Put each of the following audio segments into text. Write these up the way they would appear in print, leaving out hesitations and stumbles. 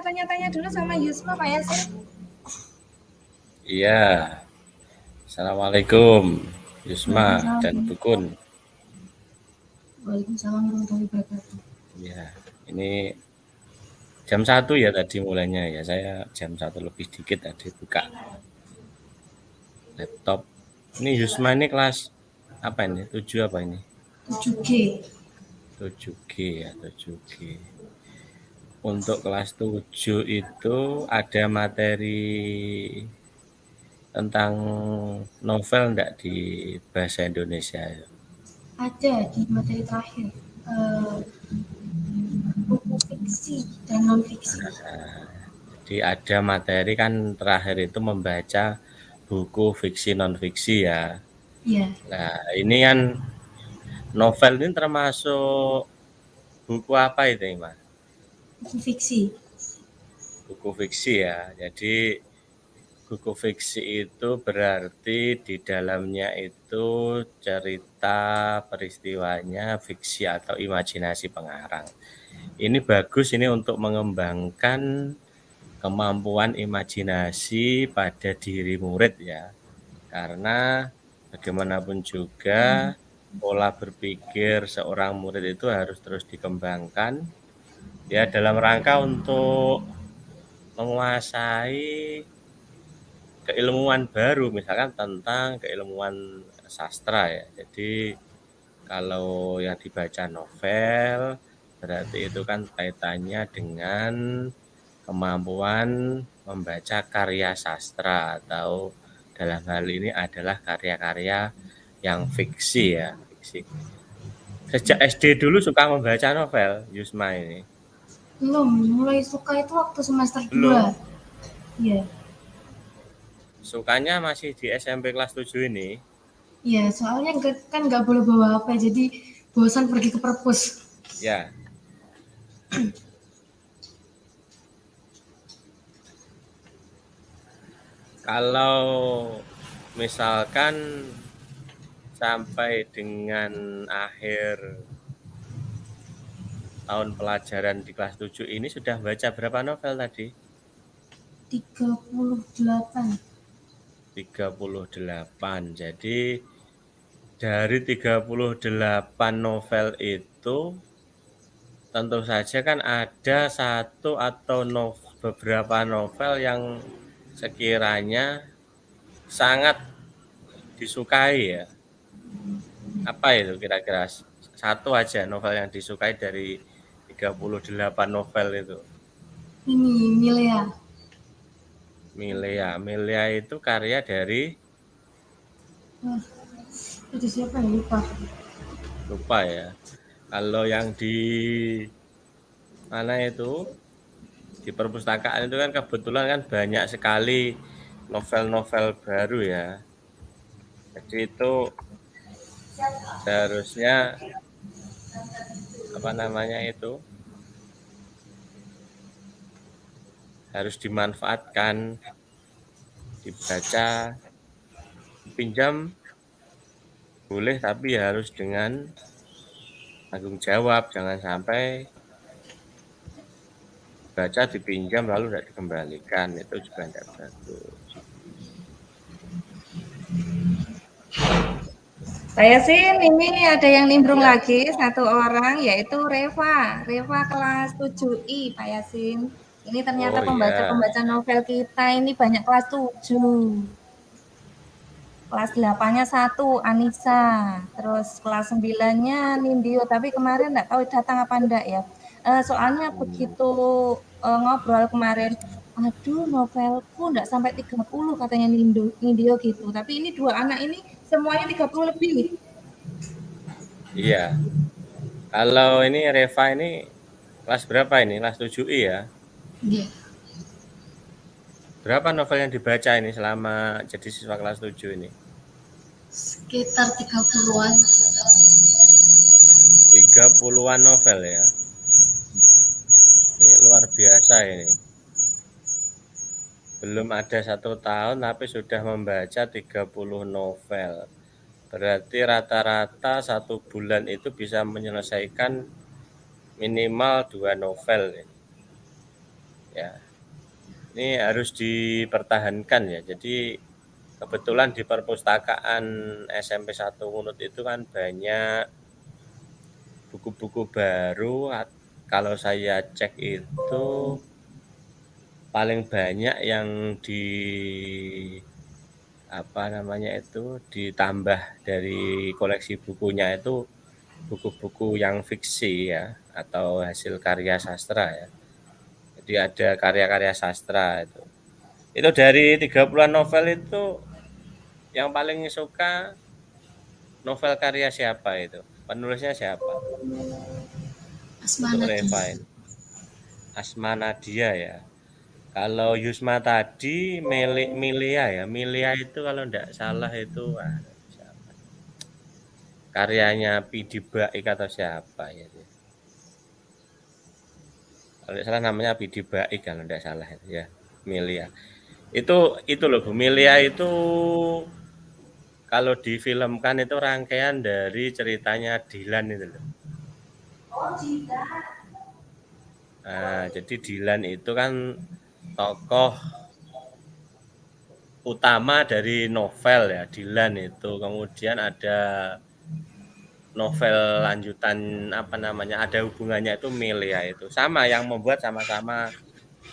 tanya-tanya dulu sama Yusma Pak Yasin. Iya. Assalamualaikum Yusma dan Waalaikumsalam. Bukun. Waalaikumsalam warahmatullahi wabarakatuh. Ya, ini jam 1 ya tadi mulainya ya. Saya jam 1 lebih dikit tadi buka laptop. Ini Yusma ini kelas apa ini? 7 apa ini? 7G. 7G ya, 7G. Untuk kelas 7 itu ada materi tentang novel enggak di bahasa Indonesia? Ada di materi terakhir. Buku fiksi dan non-fiksi. Jadi ada materi kan terakhir itu membaca buku fiksi non-fiksi ya. Iya. Nah ini kan novel ini termasuk buku apa itu Mas? Buku fiksi. Buku fiksi ya. Jadi buku fiksi itu berarti di dalamnya itu cerita peristiwanya fiksi atau imajinasi pengarang. Ini bagus ini untuk mengembangkan kemampuan imajinasi pada diri murid ya. Karena bagaimanapun juga pola berpikir seorang murid itu harus terus dikembangkan ya dalam rangka untuk menguasai keilmuan baru misalkan tentang keilmuan sastra ya. Jadi kalau yang dibaca novel berarti itu kan kaitannya dengan kemampuan membaca karya sastra atau dalam hal ini adalah karya-karya yang fiksi ya, fiksi. Sejak SD dulu suka membaca novel, Yusma ini? Belum, mulai suka itu waktu semester 2. Belum. Iya. Sukanya masih di SMP kelas 7 ini? Iya, soalnya kan nggak boleh bawa HP, jadi bosan pergi ke perpus. Ya. Kalau misalkan sampai dengan akhir tahun pelajaran di kelas 7 ini sudah baca berapa novel tadi? 38. 38. Jadi dari 38 novel itu tentu saja kan ada satu atau beberapa novel yang sekiranya sangat disukai ya. Apa itu kira-kira satu aja novel yang disukai dari 38 novel itu? Ini Milea. Milea itu karya dari Itu siapa ya, lupa ya. Kalau yang di mana itu di perpustakaan itu kan kebetulan kan banyak sekali novel-novel baru ya. Jadi itu seharusnya apa namanya itu harus dimanfaatkan, dibaca, pinjam boleh tapi harus dengan tanggung jawab, jangan sampai baca dipinjam lalu tidak dikembalikan, itu juga tidak bagus. Saya sih ini ada yang nimbrung lagi satu orang, yaitu Reva. Reva kelas 7I, Pak Yasin. Ini ternyata pembaca-pembaca novel kita ini banyak kelas 7. Kelas 8-nya 1, Anissa. Terus kelas 9-nya Nindyo, tapi kemarin nggak tahu datang apa enggak ya. Soalnya begitu ngobrol kemarin, aduh novelku nggak sampai 30 katanya Nindyo gitu. Tapi ini dua anak ini semuanya 30 lebih. Iya. Kalau ini Reva ini kelas berapa ini? Kelas 7I ya? Iya. Berapa novel yang dibaca ini selama jadi siswa kelas 7 ini? Sekitar 30-an. 30-an novel ya? Ini luar biasa ini. Belum ada 1 tahun tapi sudah membaca 30 novel. Berarti rata-rata 1 bulan itu bisa menyelesaikan minimal 2 novel. ya. Ini harus dipertahankan ya. Jadi kebetulan di perpustakaan SMP 1 Ngunut itu kan banyak buku-buku baru. Kalau saya cek itu paling banyak yang ditambah dari koleksi bukunya itu buku-buku yang fiksi ya, atau hasil karya sastra ya. Jadi ada karya-karya sastra itu. Itu dari 30-an novel itu yang paling suka novel karya siapa itu? Penulisnya siapa? Untuk Asmana Reva Dia. ini. Asma Nadia ya. Kalau Yusma tadi Milia ya. Milia itu kalau tidak salah itu siapa? Karyanya Pidi Baik atau siapa ya dia. Kalau tidak salah namanya Pidi Baik kalau tidak salah ya. Milia. Itu loh Bu. Milia itu kalau difilmkan itu rangkaian dari ceritanya Dilan itu loh. Nah, jadi Dilan itu kan tokoh utama dari novel ya, Dilan itu. Kemudian ada novel lanjutan ada hubungannya itu Melia itu. Sama yang membuat sama-sama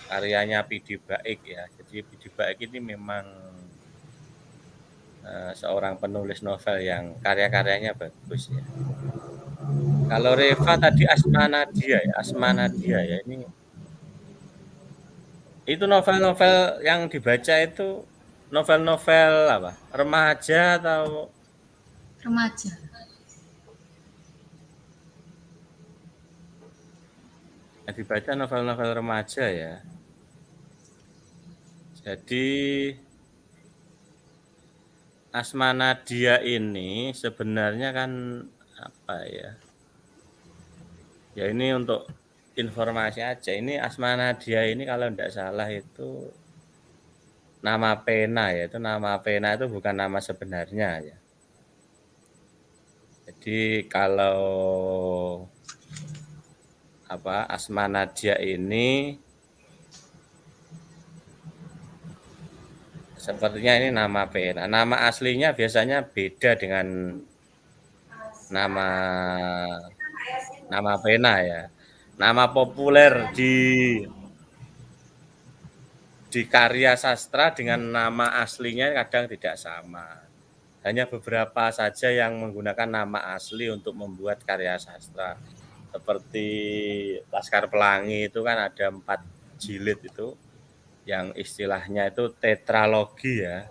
karyanya Pidi Baik ya. Jadi Pidi Baik ini memang seorang penulis novel yang karya-karyanya bagus ya. Kalau Reva tadi Asma Nadia ya. Itu novel-novel yang dibaca itu novel-novel apa? Remaja atau Remaja. yang dibaca novel-novel remaja ya. Jadi Asma Nadia ini sebenarnya kan apa ya? Ya ini untuk informasi aja. Ini Asma Nadia ini kalau tidak salah itu nama pena ya. Itu nama pena itu bukan nama sebenarnya ya. Jadi kalau Asma Nadia ini sepertinya ini nama pena. Nama aslinya biasanya beda dengan nama pena ya. Nama populer di karya sastra dengan nama aslinya kadang tidak sama. Hanya beberapa saja yang menggunakan nama asli untuk membuat karya sastra. Seperti Laskar Pelangi itu kan ada 4 jilid itu yang istilahnya itu tetralogi ya.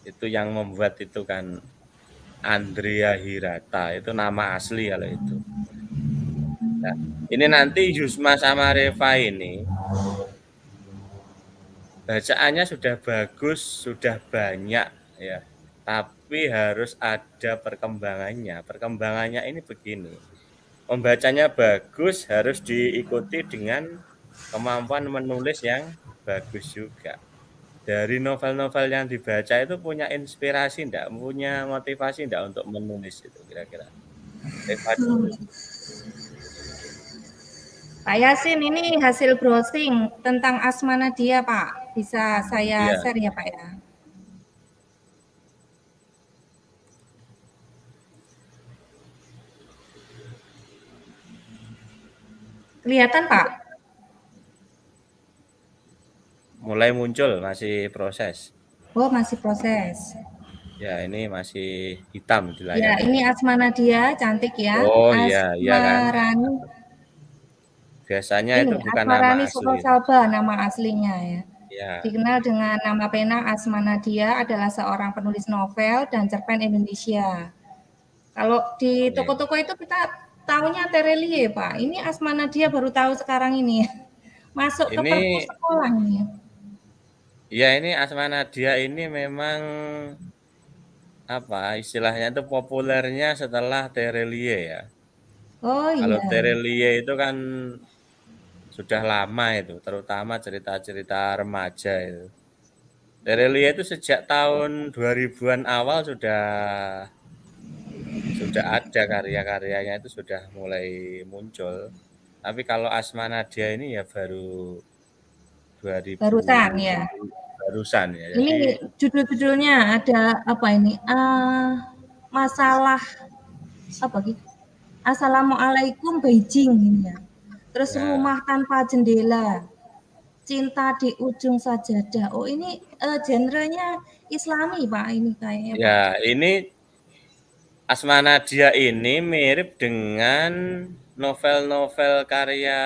Itu yang membuat itu kan Andrea Hirata, itu nama asli kalau itu. Nah, ini nanti Yusma sama Reva ini bacaannya sudah bagus, sudah banyak ya. Tapi harus ada perkembangannya. Perkembangannya ini begini. Membacanya bagus harus diikuti dengan kemampuan menulis yang bagus juga. Dari novel-novel yang dibaca itu punya inspirasi enggak? Punya motivasi enggak untuk menulis itu kira-kira? Pak Yasin, ini hasil browsing tentang Asma Nadia, Pak. Bisa saya Iya. share ya, Pak ya? Kelihatan, Pak? Mulai muncul, masih proses. Oh, masih proses. Ya, ini masih hitam di Ya, layarnya. ini Asma Nadia, cantik ya. Oh iya, iya kan. Asmarani. Biasanya itu Ini bukan nama Asmarani asli. Sukosalba nama aslinya ya. Ya. Dikenal dengan nama pena Asma Nadia, adalah seorang penulis novel dan cerpen Indonesia. Kalau di toko-toko itu kita tahunya Terelie, Pak. Ini Asma Nadia baru tahu sekarang ini. Masuk ke perpus sekolah ini. Ya, ini Asma Nadia ini memang istilahnya itu populernya setelah Terelie ya. Oh Kalau iya. Terelie itu kan sudah lama itu, terutama cerita-cerita remaja itu. Terelie itu sejak tahun 2000-an awal sudah ada karya-karyanya, itu sudah mulai muncul. Tapi kalau Asma Nadia ini ya baru 2000 Barusan ya. barusan ya. Ini Jadi judul-judulnya ada apa ini? Masalah apa gitu? Assalamualaikum Beijing ini ya. Terus nah, rumah tanpa jendela. Cinta di ujung sajadah. Oh ini genrenya Islami Pak ini kayaknya Pak. ya ini Asma Nadia ini mirip dengan novel-novel karya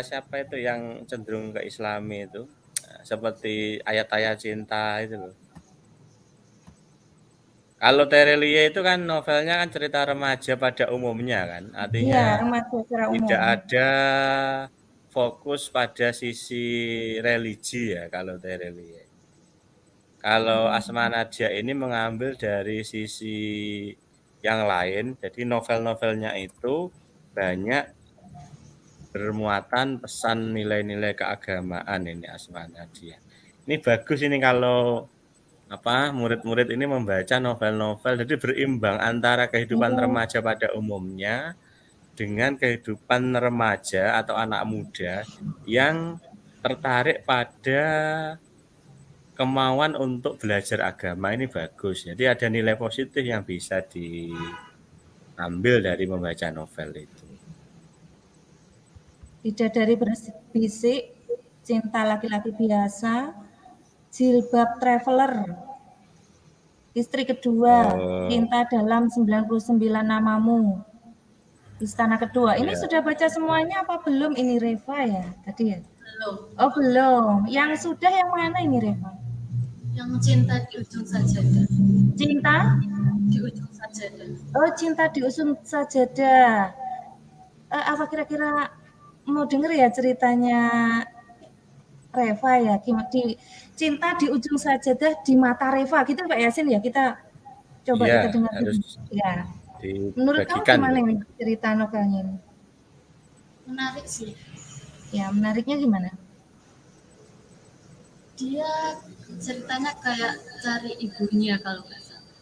siapa itu yang cenderung ke Islami itu. Nah, seperti ayat-ayat cinta itu loh. Kalau Terelie itu kan novelnya kan cerita remaja pada umumnya kan. Iya, Artinya remaja secara tidak umum. ada fokus pada sisi religi ya kalau Terelie. Kalau Asma Nadia ini mengambil dari sisi yang lain, jadi novel-novelnya itu banyak bermuatan pesan nilai-nilai keagamaan ini Asma Nadia. Ini bagus ini kalau murid-murid ini membaca novel-novel jadi berimbang antara kehidupan Oh, remaja pada umumnya dengan kehidupan remaja atau anak muda yang tertarik pada kemauan untuk belajar agama ini bagus. Jadi ada nilai positif yang bisa diambil dari membaca novel itu. bidadari berbisik, cinta laki-laki biasa, jilbab traveler, istri kedua, Oh, cinta dalam 99 namamu, istana kedua. Ini ya. sudah baca semuanya apa belum ini Reva ya tadi ya? Belum. Oh belum. Yang sudah yang mana ini Reva? Yang cinta di ujung sajadah. Cinta? Di ujung sajadah. Oh cinta di ujung sajadah. Apa kira-kira mau denger ya ceritanya Reva ya? Di cinta di ujung sajadah di mata Reva gitu Pak Yasin ya? Coba Iya, kita dengar harus dulu. Ya. Menurut kamu dibagikan gimana gitu. ini cerita novelnya ini? Menarik sih. Ya menariknya gimana? Dia ceritanya kayak cari ibunya kalau nggak salah.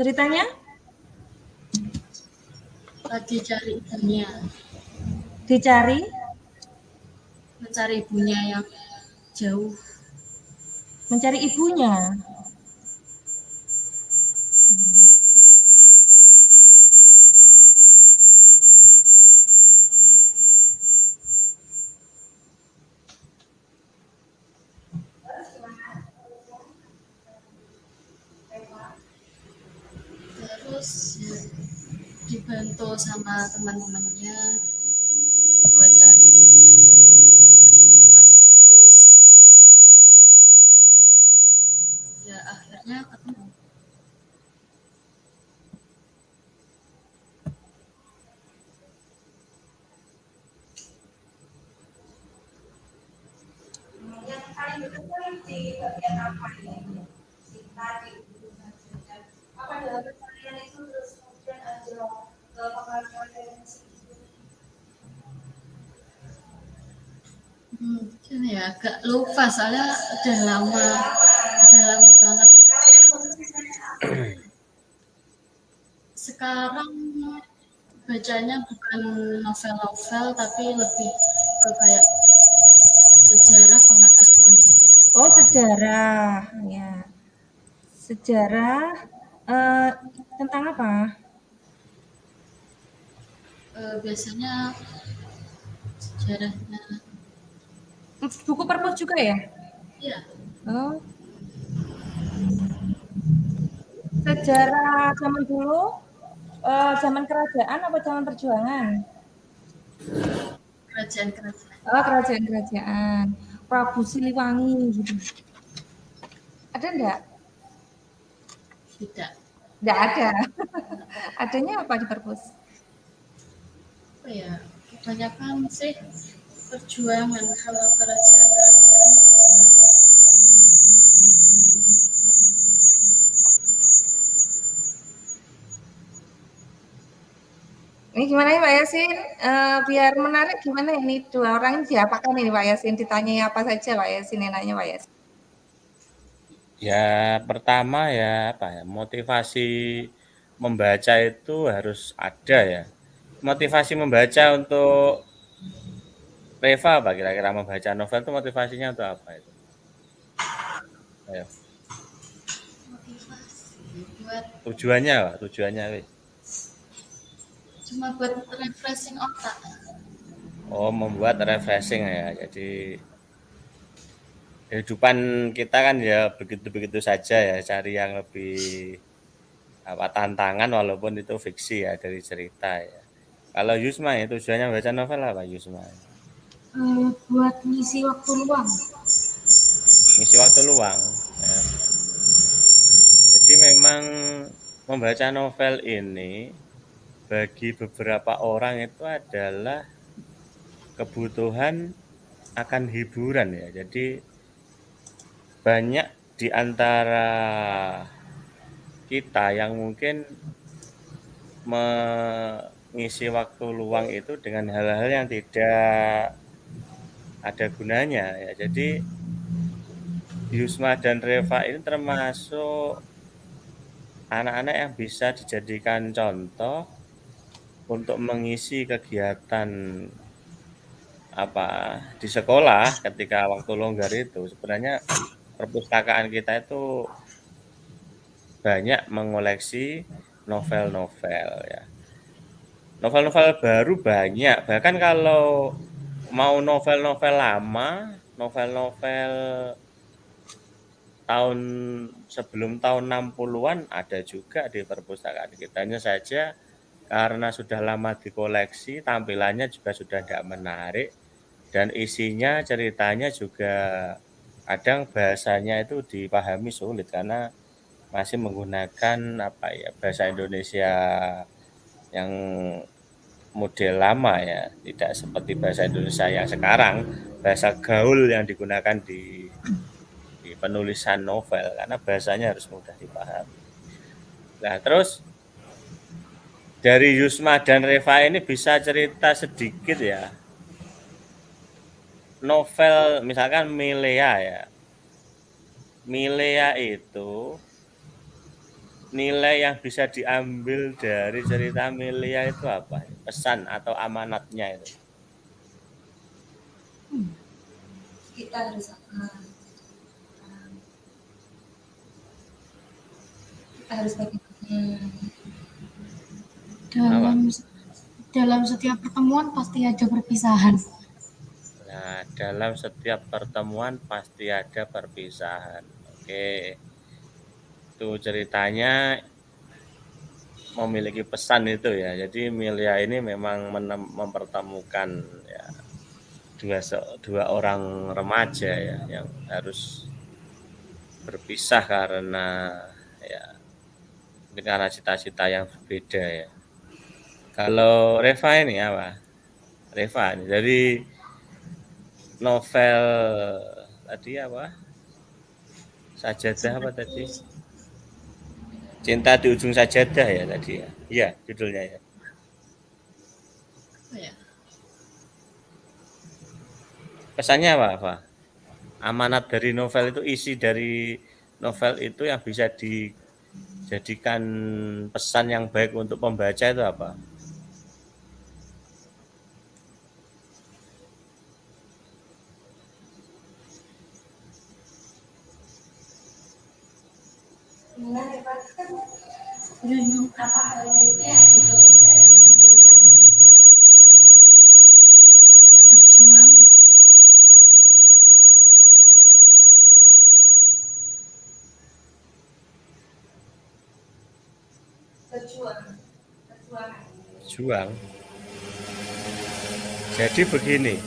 Ceritanya? Lagi cari ibunya. Dicari? Mencari ibunya yang jauh. Mencari ibunya. Terus ya, dibantu sama teman-temannya buat cari ibunya, cari informasi terus. Ya akhirnya ketemu. Yang paling berkesan di bagian apa ini? Cinta di ujung sajadah. Apa dalam keseharian itu terus kemudian ada pengaruh dari Ini ya agak lupa soalnya udah lama banget. Sekarang bacanya bukan novel-novel tapi lebih ke kayak sejarah pengetahuan gitu. Oh sejarah, ya. Sejarah tentang apa? Biasanya sejarahnya Buku perpus juga ya? ya Oh, sejarah zaman dulu, zaman kerajaan apa zaman perjuangan? kerajaan-kerajaan. Oh, kerajaan-kerajaan. Prabu Siliwangi gitu. Ada enggak? Tidak. Enggak ada. Adanya apa di perpus? Apa ya? Kebanyakan sih perjuangan kalau kerajaan-kerajaan sejarah. Ini gimana ya Pak Yasin? Biar menarik gimana ini dua orang ini diapakan ini Pak Yasin? Ditanyai apa saja Pak Yasin enaknya Pak Yasin? Ya pertama ya apa ya, motivasi membaca itu harus ada ya. Motivasi membaca untuk Reva apa kira-kira membaca novel itu motivasinya untuk apa itu? Ayo, Motivasi buat tujuannya apa? Tujuannya wis. cuma buat refreshing otak. Oh, membuat refreshing ya. Jadi kehidupan kita kan ya begitu-begitu saja ya, cari yang lebih apa tantangan walaupun itu fiksi ya dari cerita ya. Kalau Yusma ya tujuannya baca novel apa Yusma? Buat ngisi waktu luang. Ngisi waktu luang. Ya. Jadi memang membaca novel ini bagi beberapa orang itu adalah kebutuhan akan hiburan ya. Jadi banyak di antara kita yang mungkin mengisi waktu luang itu dengan hal-hal yang tidak ada gunanya ya. Jadi Yusma dan Reva ini termasuk anak-anak yang bisa dijadikan contoh untuk mengisi kegiatan apa di sekolah ketika waktu longgar itu. Sebenarnya perpustakaan kita itu banyak mengoleksi novel-novel ya. Novel-novel baru banyak, bahkan kalau mau novel-novel lama, novel-novel tahun sebelum tahun 60-an ada juga di perpustakaan kita. Hanya saja karena sudah lama dikoleksi, tampilannya juga sudah tidak menarik dan isinya ceritanya juga kadang bahasanya itu dipahami sulit karena masih menggunakan apa ya bahasa Indonesia yang model lama ya, tidak seperti bahasa Indonesia yang sekarang, bahasa gaul yang digunakan di penulisan novel karena bahasanya harus mudah dipahami. Nah, terus dari Yusma dan Reva ini bisa cerita sedikit ya. Novel misalkan Milea ya. Milea itu nilai yang bisa diambil dari cerita Milea itu apa? Pesan atau amanatnya itu. Kita harus kita harus bagaimana? Dalam setiap pertemuan pasti ada perpisahan. Nah, dalam setiap pertemuan pasti ada perpisahan. Oke. Itu ceritanya memiliki pesan itu ya. Jadi Milea ini memang mempertemukan ya dua orang remaja ya yang harus berpisah karena ya karena cita-cita yang berbeda ya. Kalau Reva ini apa? Reva ini dari novel tadi apa? Sajadah apa tadi? Cinta di ujung sajadah ya tadi ya. Iya, judulnya ya. Oh ya. Pesannya apa? Amanat dari novel itu, isi dari novel itu yang bisa dijadikan pesan yang baik untuk pembaca itu apa? Berjuang. Juang. Jadi begini,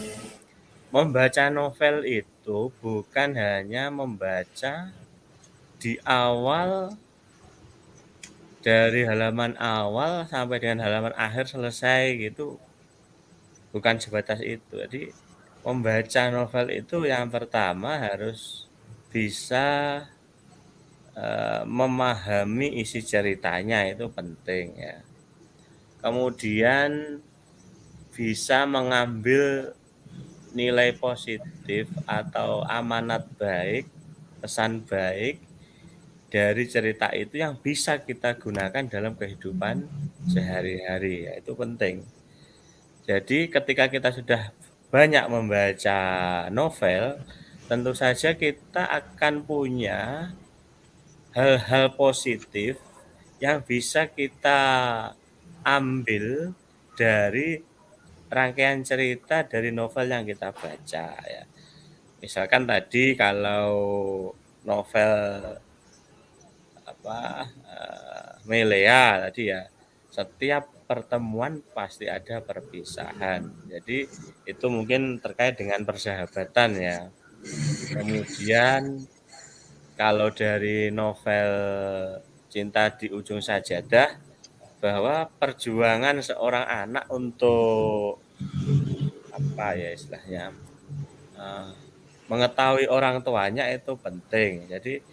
membaca novel itu bukan hanya membaca di awal dari halaman awal sampai dengan halaman akhir selesai gitu, bukan sebatas itu. Jadi membaca novel itu yang pertama harus bisa memahami isi ceritanya itu penting ya. Kemudian bisa mengambil nilai positif atau amanat baik, pesan baik dari cerita itu yang bisa kita gunakan dalam kehidupan sehari-hari, ya itu penting. Jadi ketika kita sudah banyak membaca novel, tentu saja kita akan punya hal-hal positif yang bisa kita ambil dari rangkaian cerita dari novel yang kita baca ya. Misalkan tadi kalau novel Melea tadi ya, setiap pertemuan pasti ada perpisahan. Jadi itu mungkin terkait dengan persahabatan ya. Kemudian kalau dari novel Cinta di Ujung Sajadah, bahwa perjuangan seorang anak untuk istilahnya mengetahui orang tuanya itu penting. Jadi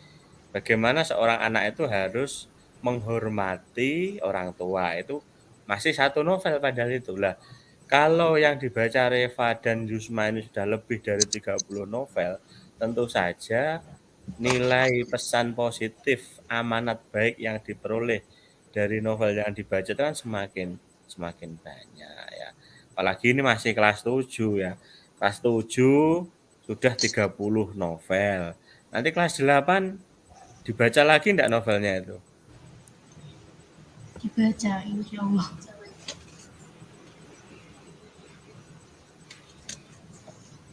bagaimana seorang anak itu harus menghormati orang tua, itu masih satu novel padahal itu. Lah, kalau yang dibaca Reva dan Yusma ini sudah lebih dari 30 novel, tentu saja nilai pesan positif, amanat baik yang diperoleh dari novel yang dibaca itu kan semakin banyak ya. Apalagi ini masih kelas 7 ya. Kelas 7 sudah 30 novel. Nanti kelas 8 dibaca lagi enggak novelnya itu? Dibaca, insya Allah.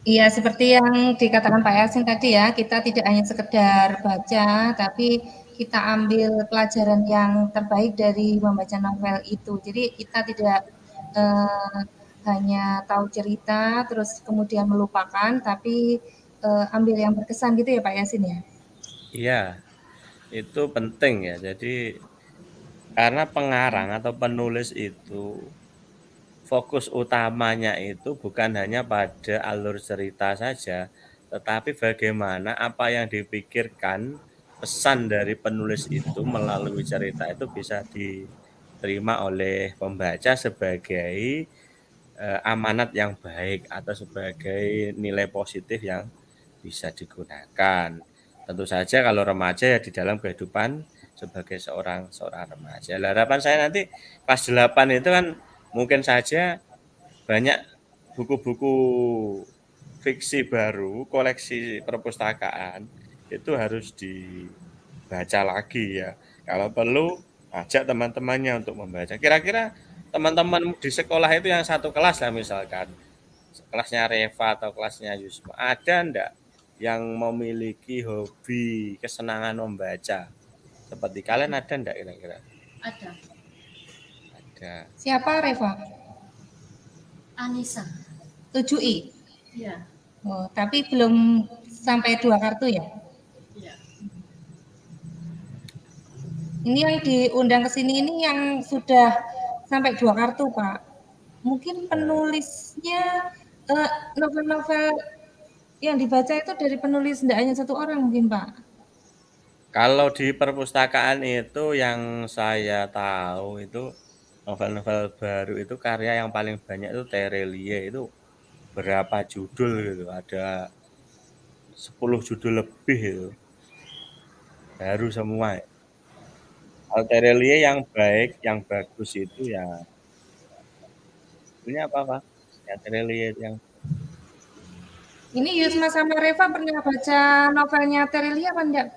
Iya, seperti yang dikatakan Pak Yasin tadi ya, kita tidak hanya sekedar baca, tapi kita ambil pelajaran yang terbaik dari membaca novel itu. Jadi kita tidak hanya tahu cerita, terus kemudian melupakan, tapi ambil yang berkesan gitu ya Pak Yasin ya? Iya, itu penting ya. Jadi karena pengarang atau penulis itu fokus utamanya itu bukan hanya pada alur cerita saja, tetapi bagaimana apa yang dipikirkan, pesan dari penulis itu melalui cerita itu bisa diterima oleh pembaca sebagai amanat yang baik atau sebagai nilai positif yang bisa digunakan. Tentu saja kalau remaja ya di dalam kehidupan sebagai seorang remaja. Harapan saya nanti pas 8 itu kan mungkin saja banyak buku-buku fiksi baru, koleksi perpustakaan itu harus dibaca lagi ya. Kalau perlu ajak teman-temannya untuk membaca. Kira-kira teman-teman di sekolah itu yang satu kelas lah misalkan, kelasnya Reva atau kelasnya Yusma, ada enggak yang memiliki hobi kesenangan membaca? Seperti kalian ada enggak kira-kira? Ada. Ada. Siapa Reva? Anissa. 7i? Iya. Oh, tapi belum sampai 2 kartu ya? Iya. Ini yang diundang ke sini ini yang sudah sampai 2 kartu, Pak. Mungkin penulisnya novel-novel yang dibaca itu dari penulis tidak hanya satu orang mungkin, Pak. Kalau di perpustakaan itu yang saya tahu itu novel-novel baru itu karya yang paling banyak itu Terelie, itu berapa judul gitu, ada 10 judul lebih itu. Baru semua. Kalau Terelie yang baik, yang bagus itu ya ini apa? Ya Terelie yang Ini Yusma sama Reva pernah baca novelnya Terelia apa enggak?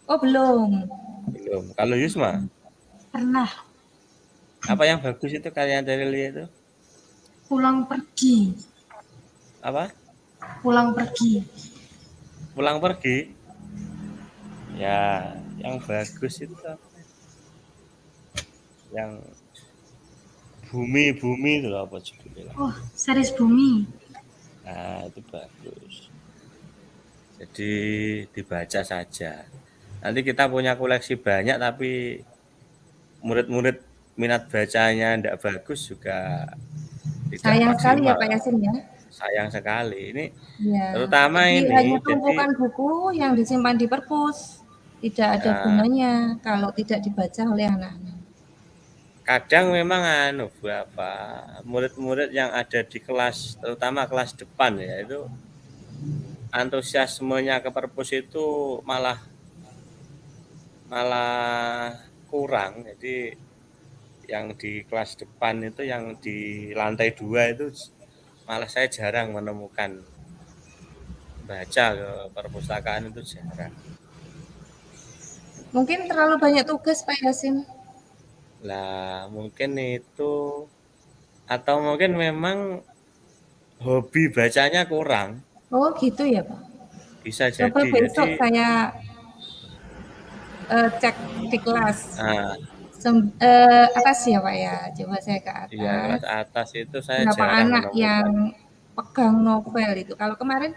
Oh, belum. belum. Kalau Yusma, Pernah. apa yang bagus itu karya Terelie itu? Pulang pergi. Apa? Pulang pergi. Pulang pergi. Ya, yang bagus itu apa? Yang bumi itu apa judulnya? Oh, series Bumi. Nah, itu bagus. Jadi dibaca saja. Nanti kita punya koleksi banyak tapi murid-murid minat bacanya tidak bagus juga tidak Sayang sekali ya maksimal. Pak Yasin ya. Sayang sekali. Ini Ya. terutama Jadi ini hanya jadi tumpukan buku yang disimpan di perpus. Tidak ada gunanya kalau tidak dibaca oleh anak-anak. kadang memang berapa murid-murid yang ada di kelas, terutama kelas depan ya, itu antusiasmenya ke perpus itu malah malah kurang. Jadi yang di kelas depan itu, yang di lantai 2 itu malah saya jarang menemukan baca ke perpustakaan, itu jarang. Mungkin terlalu banyak tugas Pak Yasin. Lah mungkin itu, atau mungkin memang hobi bacanya kurang, Oh gitu ya Pak. bisa Coba jadi. besok Jadi saya cek di kelas atas ya Pak ya. Coba saya ke ya atas. kelas atas itu saya Berapa jarang anak menemukan. yang pegang novel itu? Kalau kemarin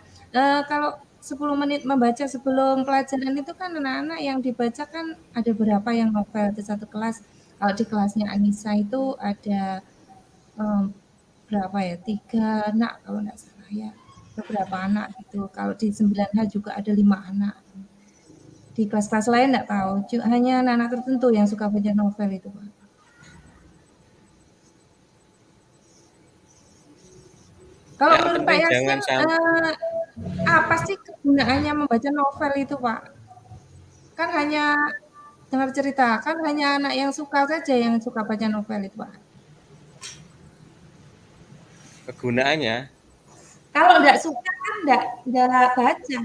kalau 10 menit membaca sebelum pelajaran itu kan anak-anak yang dibaca kan ada berapa yang novel di satu kelas. Kalau di kelasnya Anissa itu ada berapa ya? 3 anak kalau nggak salah ya. Beberapa anak gitu. Kalau di 9H juga ada 5 anak. Di kelas-kelas lain nggak tahu. Hanya anak-anak tertentu yang suka baca novel itu, Pak. Kalau Yang menurut Pak penting jangan Yasin, sampai. apa sih kegunaannya membaca novel itu, Pak? Kan hanya dengar cerita, kan hanya anak yang suka saja yang suka baca novel itu, Pak. Kegunaannya Kalau nggak suka kan nggak baca.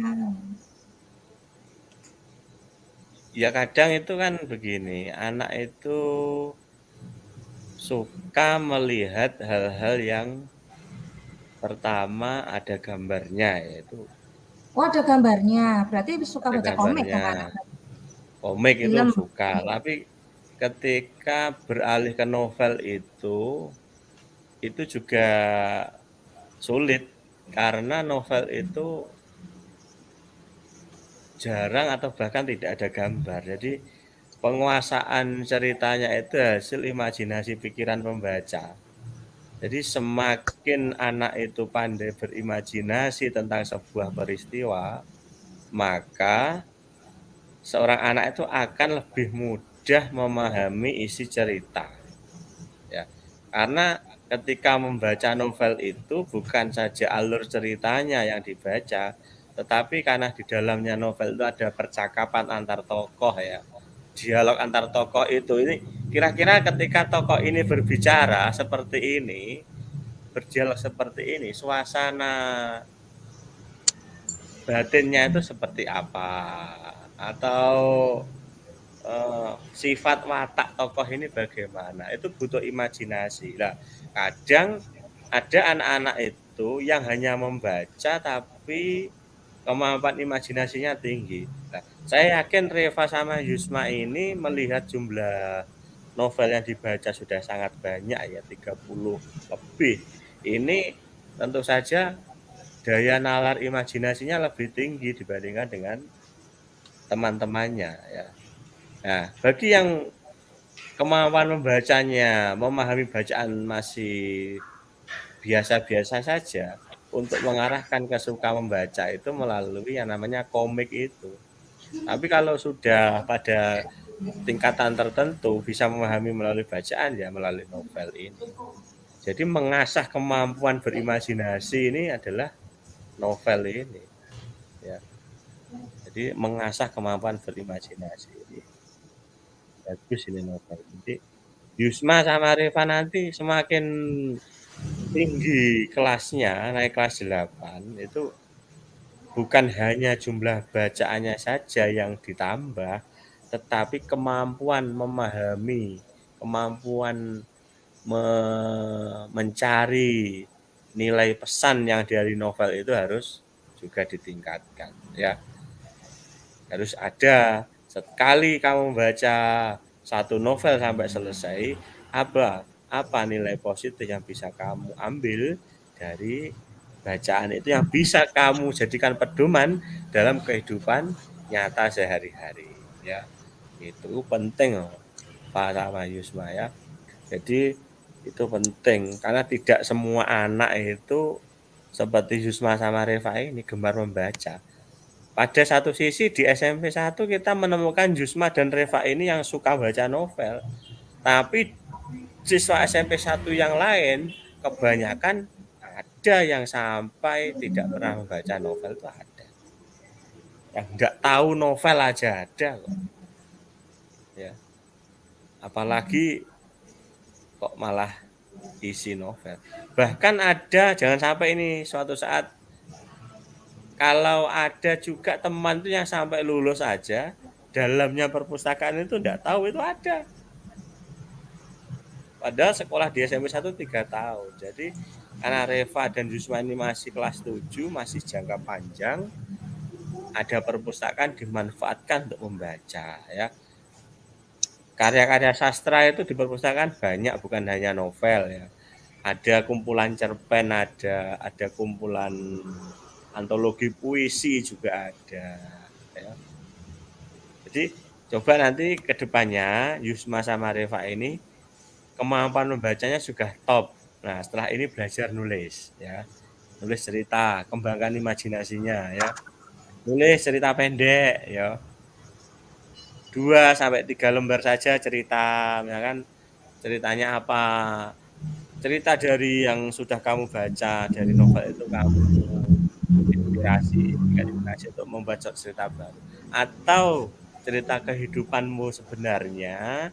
ya kadang itu kan begini, anak itu suka melihat hal-hal yang pertama ada gambarnya, yaitu Oh, ada gambarnya. Berarti suka ada baca komik gambarnya. dong anak. Komik itu Film. suka, tapi ketika beralih ke novel itu juga sulit, karena novel itu jarang atau bahkan tidak ada gambar. Jadi penguasaan ceritanya itu hasil imajinasi pikiran pembaca. Jadi semakin anak itu pandai berimajinasi tentang sebuah peristiwa, maka seorang anak itu akan lebih mudah memahami isi cerita. Ya. Karena ketika membaca novel itu bukan saja alur ceritanya yang dibaca, tetapi karena di dalamnya novel itu ada percakapan antar tokoh ya. Dialog antar tokoh itu, ini kira-kira ketika tokoh ini berbicara seperti ini, berdialog seperti ini, suasana batinnya itu seperti apa, atau sifat watak tokoh ini bagaimana, itu butuh imajinasi. Nah, kadang ada anak-anak itu yang hanya membaca tapi kemampuan imajinasinya tinggi. Nah, saya yakin Reva sama Yusma ini melihat jumlah novel yang dibaca sudah sangat banyak ya, 30 lebih. Ini tentu saja daya nalar imajinasinya lebih tinggi dibandingkan dengan teman-temannya ya. Nah, bagi yang kemampuan membacanya, memahami bacaan masih biasa-biasa saja, untuk mengarahkan ke suka membaca itu melalui yang namanya komik itu. Tapi kalau sudah pada tingkatan tertentu bisa memahami melalui bacaan, ya melalui novel ini. Jadi mengasah kemampuan berimajinasi ini adalah novel ini. Ya. Jadi mengasah kemampuan berimajinasi ini. Bagus ini novel. Jadi Yusma sama Reva nanti semakin tinggi kelasnya, naik kelas 8, itu bukan hanya jumlah bacaannya saja yang ditambah, tetapi kemampuan memahami, kemampuan mencari nilai pesan yang dari novel itu harus juga ditingkatkan ya. Harus ada, sekali kamu baca satu novel sampai selesai, apa nilai positif yang bisa kamu ambil dari bacaan itu, yang bisa kamu jadikan pedoman dalam kehidupan nyata sehari-hari ya. Itu penting Pak sama Yusma ya. Jadi itu penting karena tidak semua anak itu seperti Yusma sama Reva ini gemar membaca. Pada satu sisi di SMP 1 kita menemukan Yusma dan Reva ini yang suka baca novel. Tapi siswa SMP 1 yang lain kebanyakan ada yang sampai tidak pernah membaca novel, itu ada. Yang nggak tahu novel aja ada kok. ya. Apalagi kok malah isi novel. Bahkan ada, jangan sampai ini suatu saat kalau ada juga teman tuh yang sampai lulus aja, dalamnya perpustakaan itu enggak tahu itu ada. Padahal sekolah di SMP 1 3 tahun. Jadi karena Reva dan Yusma ini masih kelas 7, masih jangka panjang, ada perpustakaan dimanfaatkan untuk membaca ya. Karya-karya sastra itu di perpustakaan banyak, bukan hanya novel ya. Ada kumpulan cerpen, ada kumpulan antologi puisi juga ada ya. Jadi coba nanti ke depannya Yusma sama Reva ini kemampuan membacanya sudah top. Nah, setelah ini belajar nulis ya. Nulis cerita, kembangkan imajinasinya ya. Nulis cerita pendek ya. 2 sampai 3 lembar saja cerita, misalkan ceritanya apa. Cerita dari yang sudah kamu baca dari novel itu kamu inspirasi untuk membuat cerita baru. Atau cerita kehidupanmu sebenarnya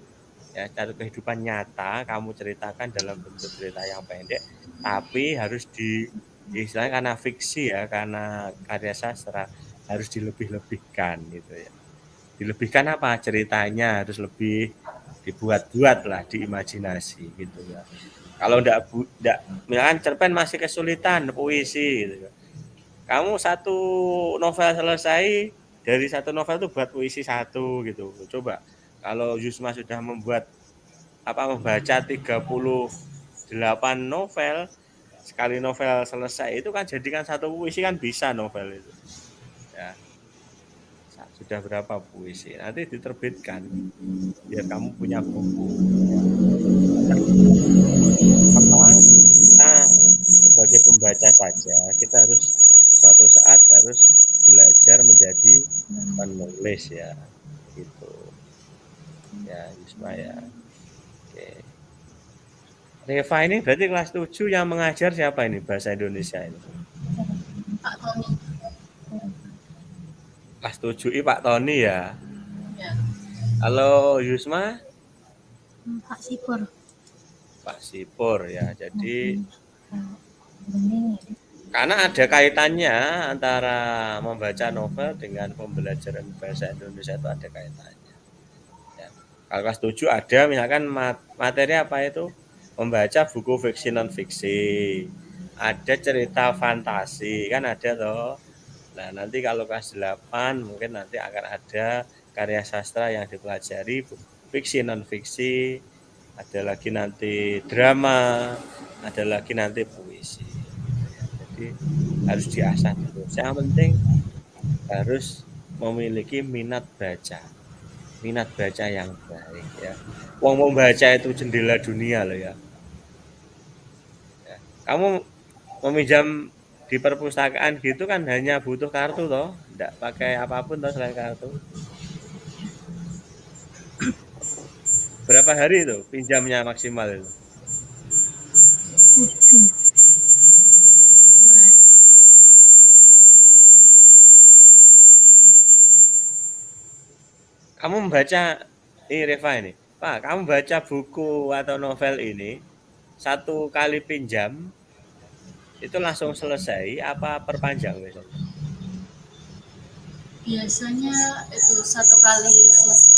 ya, cara kehidupan nyata kamu ceritakan dalam bentuk cerita yang pendek, tapi harus istilahnya karena fiksi ya, karena karya sastra harus dilebih-lebihkan gitu ya. Dilebihkan apa? Ceritanya harus lebih dibuat-buat lah, diimajinasi gitu ya. Kalau enggak misalkan cerpen masih kesulitan, puisi gitu. Kamu satu novel selesai, dari satu novel itu buat puisi 1 gitu. Coba kalau Yusma sudah membaca 38 novel, sekali novel selesai itu kan jadikan satu puisi kan bisa novel itu. Ya. Sudah berapa puisi? Nanti diterbitkan biar kamu punya buku. Kita sebagai pembaca saja, kita harus suatu saat harus belajar menjadi penulis ya, gitu. Ya, Yusma ya. Oke. Reva ini berarti kelas 7 yang mengajar siapa ini bahasa Indonesia ini? Pak Tony. Kelas 7 Pak Tony ya. Ya. Halo Yusma? Pak Sipur. Pak Sipur ya. Jadi karena ada kaitannya antara membaca novel dengan pembelajaran bahasa Indonesia, itu ada kaitannya. Ya. Kalau kelas 7 ada misalkan materi apa itu? Membaca buku fiksi non fiksi. Ada cerita fantasi, kan ada toh. Nah, nanti kalau kelas 8 mungkin nanti akan ada karya sastra yang dipelajari, fiksi non fiksi, ada lagi nanti drama, ada lagi nanti puisi. Jadi harus diasah terus. Yang penting harus memiliki minat baca yang baik ya. Wong membaca itu jendela dunia loh ya. Kamu meminjam di perpustakaan gitu kan hanya butuh kartu toh, enggak pakai apapun toh selain kartu. Berapa hari itu pinjamnya maksimal itu? 7. Kamu membaca Reva ini, Pak, kamu baca buku atau novel ini 1 kali pinjam itu langsung selesai apa perpanjang besok? Biasanya itu 1 kali selesai.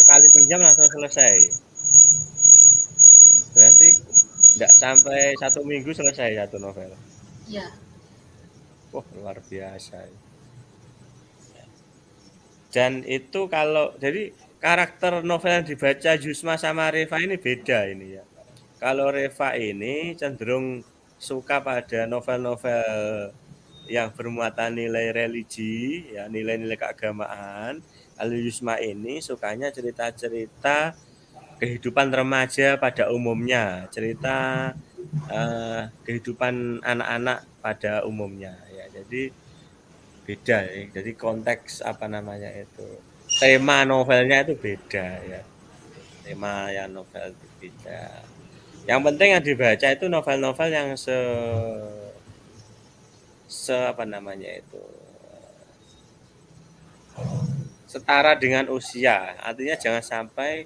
Sekali pinjam langsung selesai. Berarti enggak sampai 1 minggu selesai 1 novel. Ya. Wah, luar biasa. Dan itu kalau jadi karakter novel yang dibaca Yusma sama Reva ini beda ini ya. Kalau Reva ini cenderung suka pada novel-novel yang bermuatan nilai religi, ya nilai-nilai keagamaan. Kalau Yusma ini sukanya cerita-cerita kehidupan remaja pada umumnya, cerita kehidupan anak-anak pada umumnya ya. Jadi beda ya. Jadi konteks itu, tema novelnya itu beda ya. Tema yang novel itu beda. Yang penting yang dibaca itu novel-novel yang setara dengan usia. Artinya jangan sampai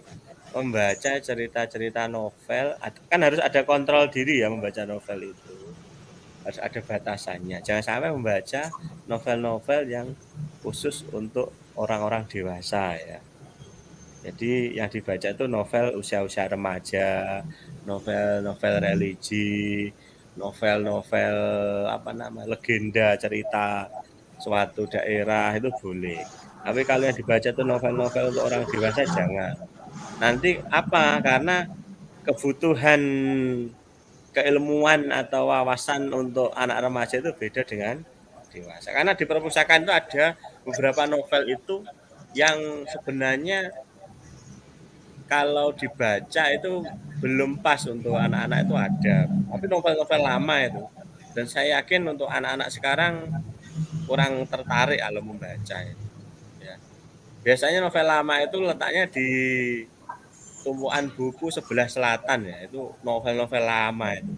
membaca cerita-cerita novel, kan harus ada kontrol diri ya membaca novel itu. Harus ada batasannya. Jangan sampai membaca novel-novel yang khusus untuk orang-orang dewasa ya. Jadi yang dibaca itu novel usia-usia remaja, novel-novel religi, novel-novel legenda cerita suatu daerah itu boleh. Tapi kalau yang dibaca itu novel-novel untuk orang dewasa jangan. Nanti apa? Karena kebutuhan keilmuan atau wawasan untuk anak remaja itu beda dengan dewasa. Karena di perpustakaan itu ada beberapa novel itu yang sebenarnya kalau dibaca itu belum pas untuk anak-anak itu ada. Tapi novel-novel lama itu. Dan saya yakin untuk anak-anak sekarang kurang tertarik kalau membaca itu. Ya. Biasanya novel lama itu letaknya di tumpuan buku sebelah selatan ya. Itu novel-novel lama itu.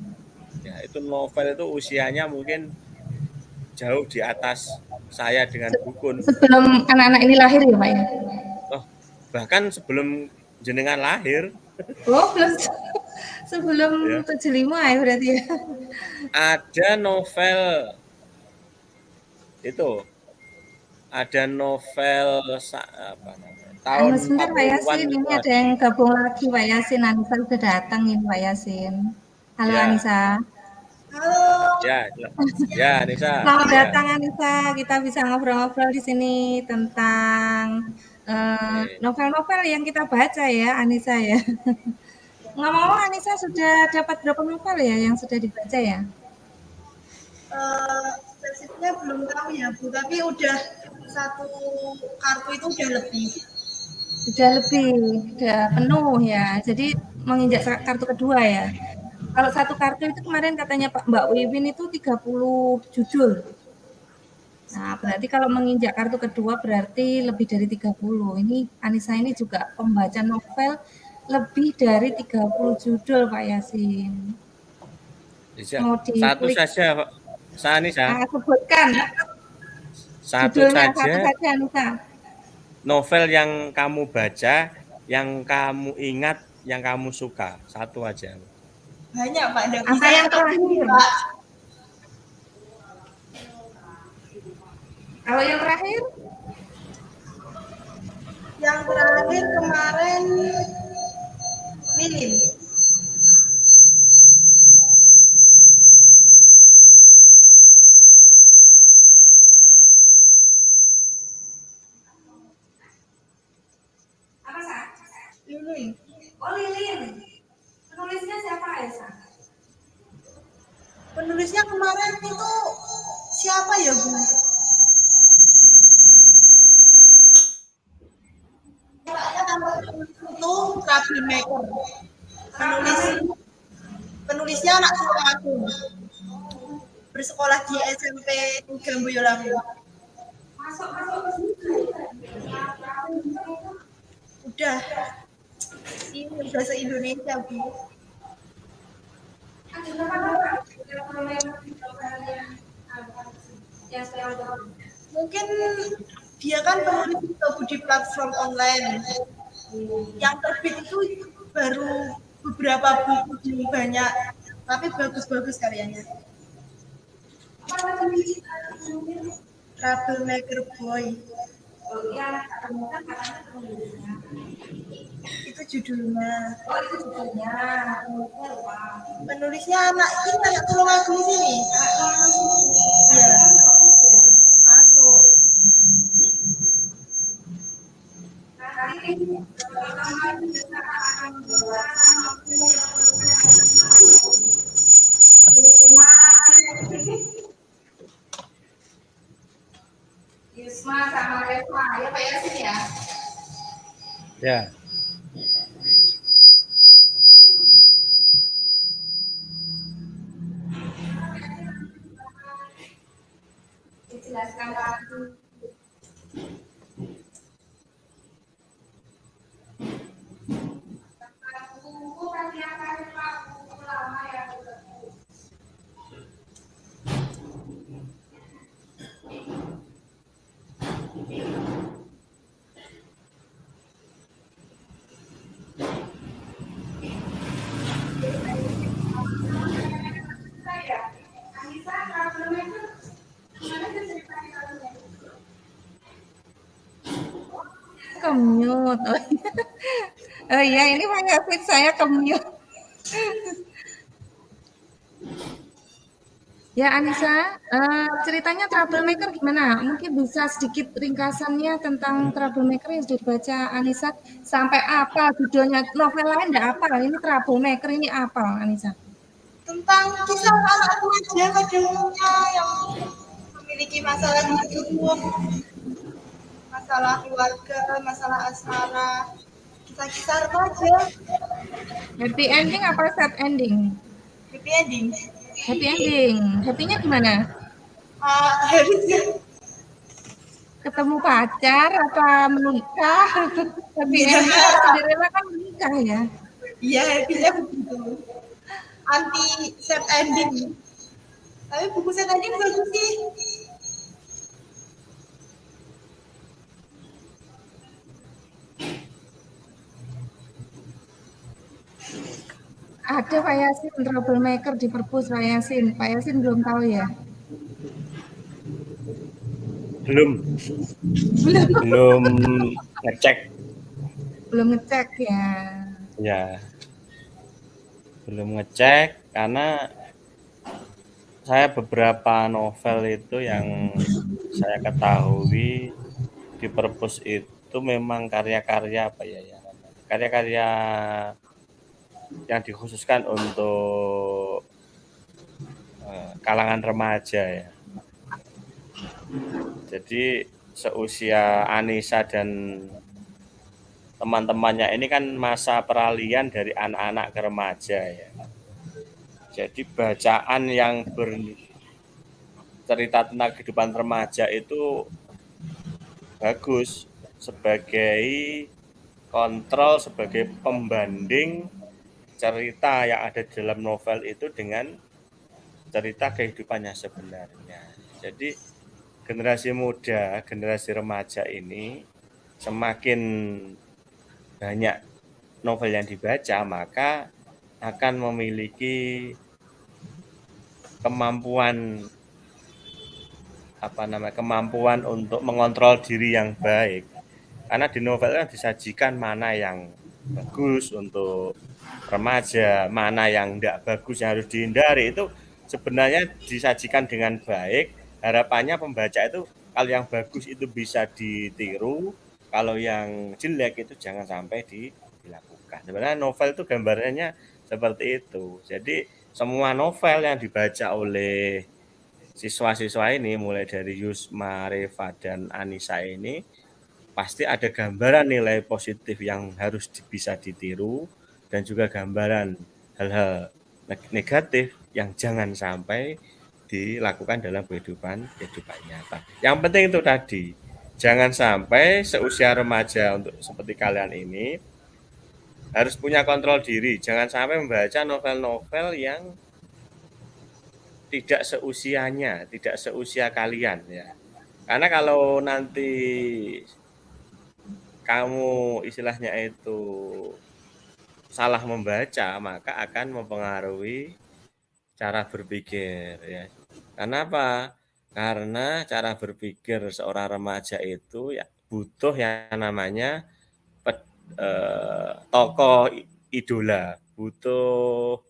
Ya, itu novel itu usianya mungkin jauh di atas saya dengan Bukun. Sebelum anak-anak ini lahir ya Pak ya? Oh, bahkan sebelum jenengan lahir. Oh, belum sebelum Ya. 75 ya berarti ya. Ada novel itu, ada novel tahun Sebentar Pak 40-an Yasin, itu ini ada ada. yang gabung lagi Pak Yasin. Anissa sudah datang ini Pak Yasin. Halo Ya, Anissa. Halo. ya Nisa, Selamat ya. datang Anissa. Kita bisa ngobrol-ngobrol di sini tentang novel-novel yang kita baca ya Anissa ya. Ngomong-ngomong Anissa sudah dapat berapa novel ya yang sudah dibaca ya? Spesifiknya belum tahu ya Bu, tapi udah satu kartu itu udah lebih. Udah penuh ya. Jadi menginjak kartu kedua ya. Kalau satu kartu itu kemarin katanya Mbak Wiwin itu 30 judul. Nah, berarti kalau menginjak kartu kedua berarti lebih dari 30. Ini Anissa ini juga pembaca novel lebih dari 30 judul Pak Yasin. Mau Satu diklik. saja, Anissa. Sebutkan. Satu judulnya saja. Satu saja Anissa. Novel yang kamu baca, yang kamu ingat, yang kamu suka. Satu aja. Banyak Pak. Apa yang terakhir? Pak. Kalau yang terakhir? Yang terakhir kemarin Lilin. Apa Sa? Lilin. Oh Lilin. Penulisnya siapa Esa? Penulisnya kemarin itu siapa ya Bu? Itu Troublemaker. Penulisnya anak sulung aku. Bersekolah di SMP Negeri Boyolali. Masuk ke situ. Udah. Ini udah se-Indonesia Bu. Mungkin dia kan penulis di platform online. Yang terbit itu baru beberapa buku di banyak, tapi bagus-bagus karyanya. Troublemaker Boy. Itu judulnya. Oh itu judulnya. Penulisnya anak tulung aku di sini. Iya. Masuk. Yusma sama Reva ya Pak Yasin ya. Ya. Dijelaskan lagi. ke-mute. Oh iya, ini Pak Yasin saya ke-mute. Ya Anissa, ceritanya Troublemaker gimana? Mungkin bisa sedikit ringkasannya tentang Troublemaker yang sudah dibaca Anissa. Sampai apa judulnya? Novel lain enggak apa? Ini Troublemaker ini apa Anissa? Tentang kisah anak remaja pada umumnya yang memiliki masalah hidup, masalah keluarga, masalah asmara, kisah-kisah remaja. Happy ending apa sad ending? Happy ending. Happy ending. Happy-nya gimana? Harusnya Ketemu pacar apa menikah? Happy ending Cinderella kan menikah ya. iya happy-nya begitu. Anti sad ending. Tapi buku sad ending bagus sih. Ada Pak Yasin Troublemaker di perpus Pak Yasin. Pak Yasin belum tahu ya? Belum ngecek. Belum ngecek ya. Ya. Belum ngecek karena saya beberapa novel itu yang saya ketahui di perpus itu memang karya-karya apa ya? Karya-karya yang dikhususkan untuk kalangan remaja ya. Jadi seusia Anissa dan teman-temannya ini kan masa peralihan dari anak-anak ke remaja ya. Jadi bacaan yang bercerita tentang kehidupan remaja itu bagus sebagai kontrol, sebagai pembanding cerita yang ada di dalam novel itu dengan cerita kehidupannya sebenarnya. Jadi generasi muda, generasi remaja ini semakin banyak novel yang dibaca, maka akan memiliki kemampuan kemampuan untuk mengontrol diri yang baik. Karena di novel kan disajikan mana yang bagus untuk remaja, mana yang tidak bagus yang harus dihindari, itu sebenarnya disajikan dengan baik. Harapannya pembaca itu kalau yang bagus itu bisa ditiru, kalau yang jelek itu jangan sampai dilakukan. Sebenarnya novel itu gambarannya seperti itu. Jadi semua novel yang dibaca oleh siswa-siswa ini, mulai dari Yusma, Reva, dan Anissa ini, pasti ada gambaran nilai positif yang harus bisa ditiru, dan juga gambaran hal-hal negatif yang jangan sampai dilakukan dalam kehidupan nyata. Yang penting itu tadi, jangan sampai seusia remaja untuk seperti kalian ini harus punya kontrol diri, jangan sampai membaca novel-novel yang tidak seusianya, tidak seusia kalian ya. Karena kalau nanti kamu istilahnya itu salah membaca, maka akan mempengaruhi cara berpikir ya. Kenapa? Karena cara berpikir seorang remaja itu ya butuh yang namanya tokoh idola, butuh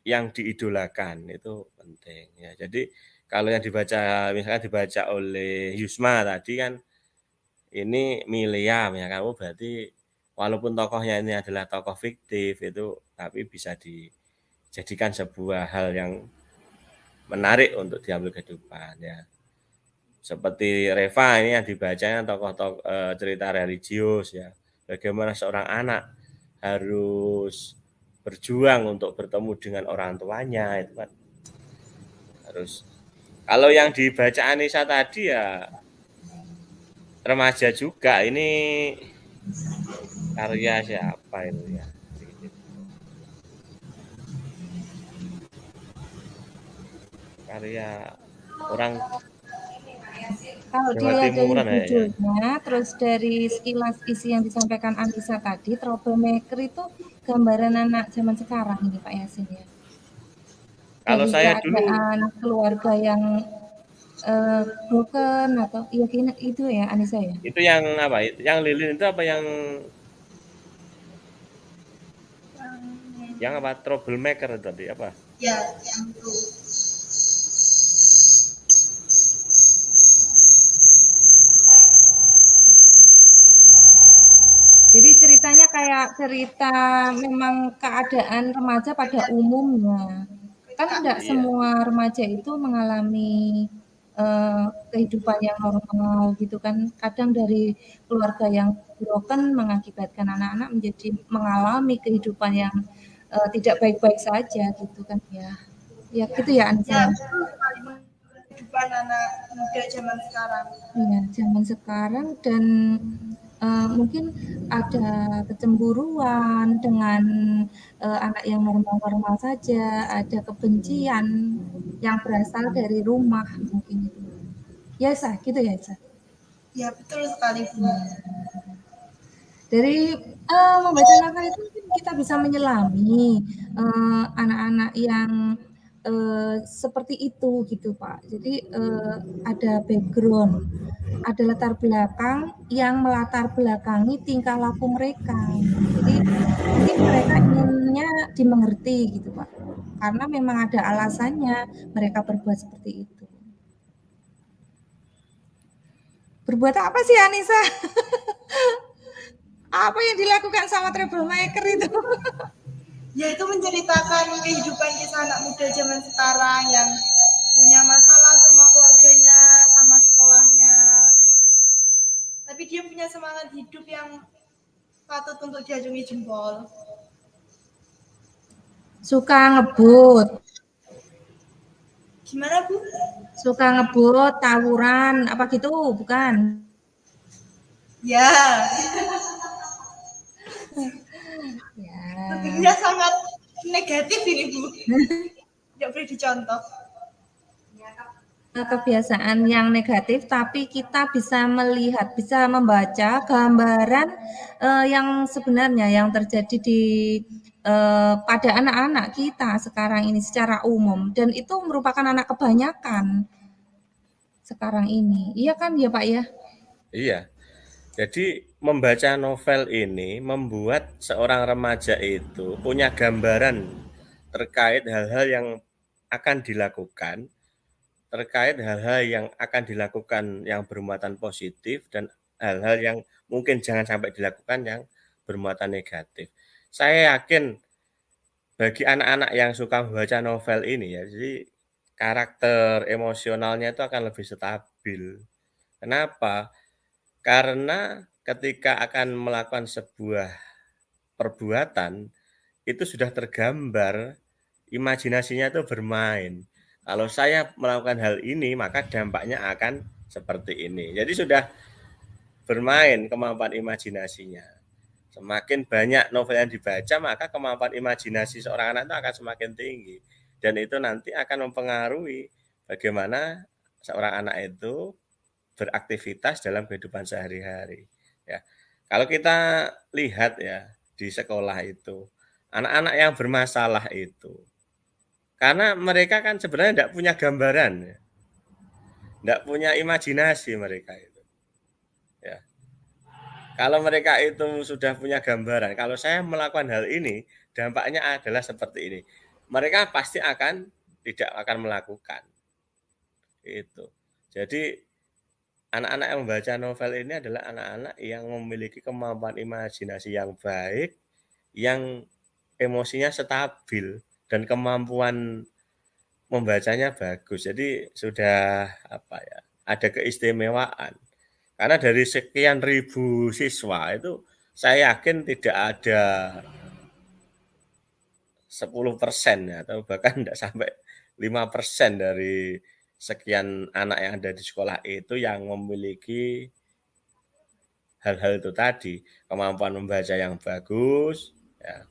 yang diidolakan, itu penting ya. Jadi kalau yang dibaca, misalkan dibaca oleh Yusma tadi kan, ini Miliam ya, kamu berarti walaupun tokohnya ini adalah tokoh fiktif itu, tapi bisa dijadikan sebuah hal yang menarik untuk diambil kehidupan ya. Seperti Reva ini yang dibacanya tokoh cerita religius ya, bagaimana seorang anak harus berjuang untuk bertemu dengan orang tuanya, itu kan harus. Kalau yang dibaca Anissa tadi ya remaja juga, ini karya siapa itu ya? Karya orang Kalau Jawa dilihat dari Timuran ya. judulnya, terus dari sekilas isi yang disampaikan Anissa tadi, Troublemaker itu gambaran anak zaman sekarang ini Pak Yasin ya. Kalau Dari saya dulu keadaan keluarga yang broken atau ya itu ya Anissa ya. Itu yang apa? Yang lilin itu apa yang apa? Troublemaker tadi apa? Ya, yang itu. Jadi ceritanya kayak cerita memang keadaan remaja pada umumnya. Kan tidak Iya. semua remaja itu mengalami kehidupan yang normal gitu kan. Kadang dari keluarga yang broken mengakibatkan anak-anak menjadi mengalami kehidupan yang tidak baik-baik saja gitu kan ya. Ya gitu ya Anissa. Ya, betul sekali kehidupan anak muda zaman sekarang. Iya, zaman sekarang dan mungkin ada kecemburuan dengan anak yang normal-normal saja, ada kebencian yang berasal dari rumah mungkin itu. Ya, Sa, gitu ya, Sa. Ya, betul sekali, Bu. Dari membaca novel itu kita bisa menyelami anak-anak yang seperti itu gitu Pak. Jadi ada background, ada latar belakang yang melatar belakangi tingkah laku mereka. Jadi mungkin mereka inginnya dimengerti gitu Pak. Karena memang ada alasannya mereka berbuat seperti itu. Berbuat apa sih Anissa? Apa yang dilakukan sama troublemaker itu? Yaitu menceritakan kehidupan kisah anak muda zaman sekarang yang punya masalah sama keluarganya, sama sekolahnya. Tapi dia punya semangat hidup yang patut untuk diacungi jempol. Suka ngebut. Gimana, Bu? Suka ngebut, tawuran, apa gitu, bukan? Ya. Ya. Sebenarnya sangat negatif ini, Bu. Tidak boleh dicontoh. Kebiasaan yang negatif, tapi kita bisa melihat, bisa membaca gambaran yang sebenarnya yang terjadi di pada anak-anak kita sekarang ini secara umum, dan itu merupakan anak kebanyakan sekarang ini. Iya kan ya Pak ya? Iya. Jadi membaca novel ini membuat seorang remaja itu punya gambaran terkait hal-hal yang akan dilakukan, terkait hal-hal yang akan dilakukan yang bermuatan positif dan hal-hal yang mungkin jangan sampai dilakukan yang bermuatan negatif. Saya yakin bagi anak-anak yang suka membaca novel ini ya, jadi karakter emosionalnya itu akan lebih stabil. Kenapa? Karena ketika akan melakukan sebuah perbuatan, itu sudah tergambar, imajinasinya itu bermain. Kalau saya melakukan hal ini, maka dampaknya akan seperti ini. Jadi sudah bermain kemampuan imajinasinya. Semakin banyak novel yang dibaca, maka kemampuan imajinasi seorang anak itu akan semakin tinggi. Dan itu nanti akan mempengaruhi bagaimana seorang anak itu beraktivitas dalam kehidupan sehari-hari. Ya, kalau kita lihat ya di sekolah itu, anak-anak yang bermasalah itu, karena mereka kan sebenarnya tidak punya gambaran, ya. Tidak punya imajinasi mereka itu. Ya. Kalau mereka itu sudah punya gambaran, kalau saya melakukan hal ini, dampaknya adalah seperti ini. Mereka pasti tidak akan melakukan. Itu. Jadi anak-anak yang membaca novel ini adalah anak-anak yang memiliki kemampuan imajinasi yang baik, yang emosinya stabil dan kemampuan membacanya bagus. Jadi sudah ada keistimewaan. Karena dari sekian ribu siswa itu saya yakin tidak ada 10% atau bahkan tidak sampai 5% dari sekian anak yang ada di sekolah itu yang memiliki hal-hal itu tadi, kemampuan membaca yang bagus, ya,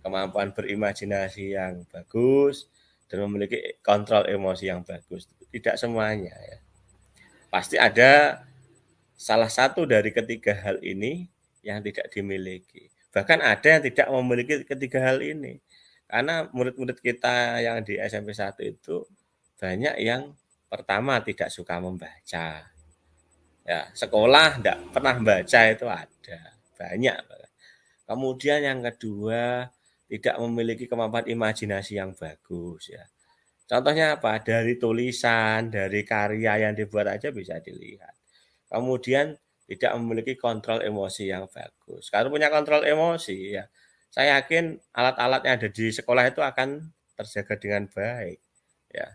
kemampuan berimajinasi yang bagus, dan memiliki kontrol emosi yang bagus. Tidak semuanya ya. Pasti ada salah satu dari ketiga hal ini yang tidak dimiliki. Bahkan ada yang tidak memiliki ketiga hal ini. Karena murid-murid kita yang di SMP 1 itu banyak yang pertama tidak suka membaca. Ya, sekolah enggak pernah baca itu ada, banyak. Kemudian yang kedua, tidak memiliki kemampuan imajinasi yang bagus ya. Contohnya apa? Dari tulisan, dari karya yang dibuat aja bisa dilihat. Kemudian tidak memiliki kontrol emosi yang bagus. Kalau punya kontrol emosi ya, saya yakin alat-alat yang ada di sekolah itu akan terjaga dengan baik ya.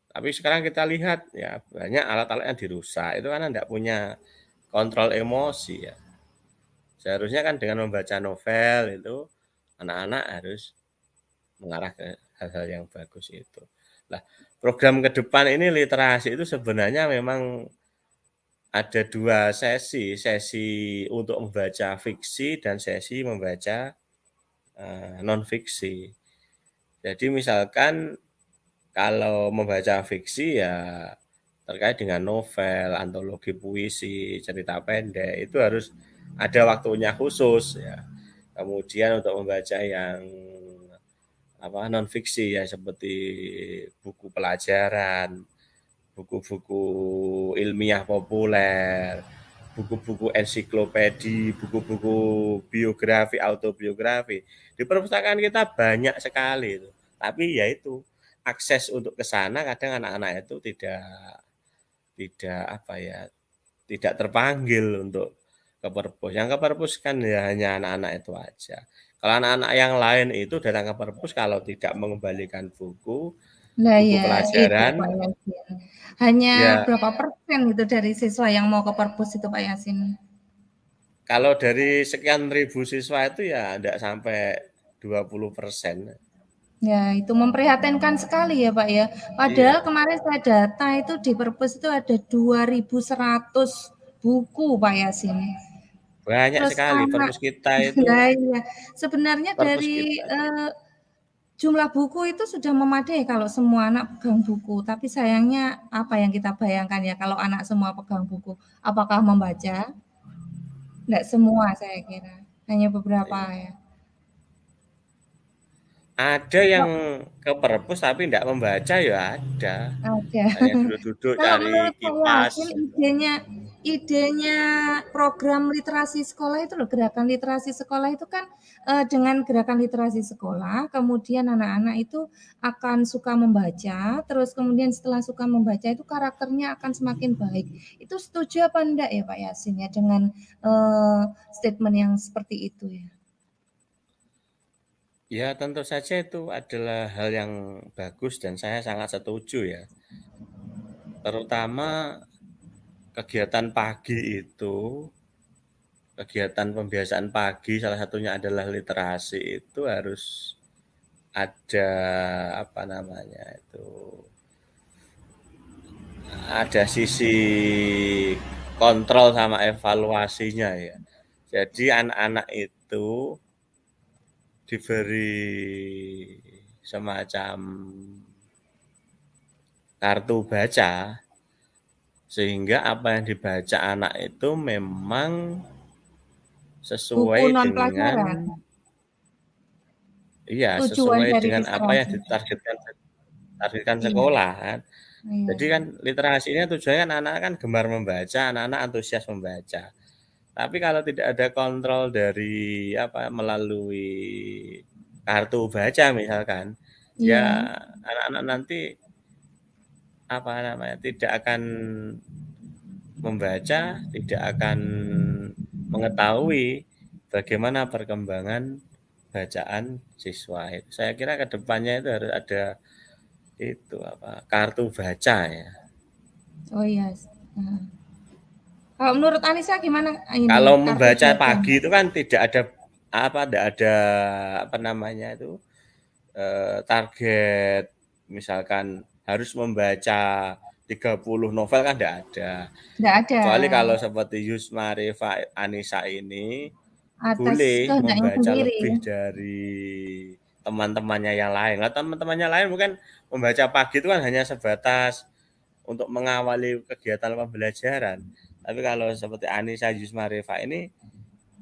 Tapi sekarang kita lihat ya banyak alat-alat yang dirusak itu karena tidak punya kontrol emosi ya. Seharusnya kan dengan membaca novel itu anak-anak harus mengarah ke hal-hal yang bagus itu. Nah, program ke depan ini literasi itu sebenarnya memang ada 2 sesi, sesi untuk membaca fiksi dan sesi membaca non fiksi. Jadi misalkan kalau membaca fiksi ya terkait dengan novel, antologi puisi, cerita pendek itu harus ada waktunya khusus ya. Kemudian untuk membaca yang non fiksi ya seperti buku pelajaran, buku-buku ilmiah populer, buku-buku ensiklopedi, buku-buku biografi, autobiografi. Di perpustakaan kita banyak sekali itu. Tapi ya itu akses untuk ke sana kadang anak-anak itu tidak apa ya, tidak terpanggil untuk ke perpus. Yang ke perpus kan ya hanya anak-anak itu aja. Kalau anak-anak yang lain itu datang ke perpus kalau tidak mengembalikan buku Nah ya, itu Pak pelajaran, Yasin. Hanya ya berapa persen itu dari siswa yang mau ke perpus itu Pak Yasin? kalau dari sekian ribu siswa itu ya tidak sampai 20%. Ya, itu memprihatinkan sekali ya Pak ya. Padahal Iya, kemarin saya data itu di perpus itu ada 2.100 buku Pak Yasin. banyak Terus sekali anak, perpus kita itu, nah iya, sebenarnya perpus dari kita. jumlah buku itu sudah memadai kalau semua anak pegang buku. Tapi sayangnya apa yang kita bayangkan ya kalau anak semua pegang buku, apakah membaca? Enggak semua saya kira, hanya beberapa Iya. ya. Ada yang Kok ke perpus tapi tidak membaca ya ada. ada. Hanya duduk-duduk Kalau cari menurut Pak Yasin kipas. idenya program literasi sekolah itu loh, gerakan literasi sekolah itu kan dengan gerakan literasi sekolah, kemudian anak-anak itu akan suka membaca, terus kemudian setelah suka membaca itu karakternya akan semakin baik. Itu setuju apa enggak ya Pak Yasin ya dengan statement yang seperti itu ya? Ya tentu saja itu adalah hal yang bagus dan saya sangat setuju ya. Terutama kegiatan pagi itu, kegiatan pembiasaan pagi salah satunya adalah literasi itu harus ada apa namanya itu, ada sisi kontrol sama evaluasinya ya. Jadi anak-anak itu diberi semacam kartu baca sehingga apa yang dibaca anak itu memang Buku sesuai non dengan pelajaran, tujuan sesuai dari dengan apa yang literasi. ditargetkan Iya, sekolah kan. iya. Jadi kan literasi ini tujuannya kan anak kan gemar membaca, anak-anak antusias membaca. Tapi kalau tidak ada kontrol dari melalui kartu baca misalkan, ya Iya. anak-anak nanti tidak akan membaca, tidak akan mengetahui bagaimana perkembangan bacaan siswa. Saya kira ke depannya itu harus ada kartu baca ya. Oh iya. Heeh. Kalau menurut Anissa gimana Kalau ini kartu membaca baca? pagi itu kan tidak ada target misalkan harus membaca 30 novel kan tidak ada. Nggak ada. Kecuali kalau seperti Yusma, Reva, Anissa ini Atas boleh kehendaknya membaca sendiri. lebih dari teman-temannya yang lain. Nah, teman-temannya lain mungkin membaca pagi itu kan hanya sebatas untuk mengawali kegiatan pembelajaran. Tapi kalau seperti Anissa, Yusma, Reva ini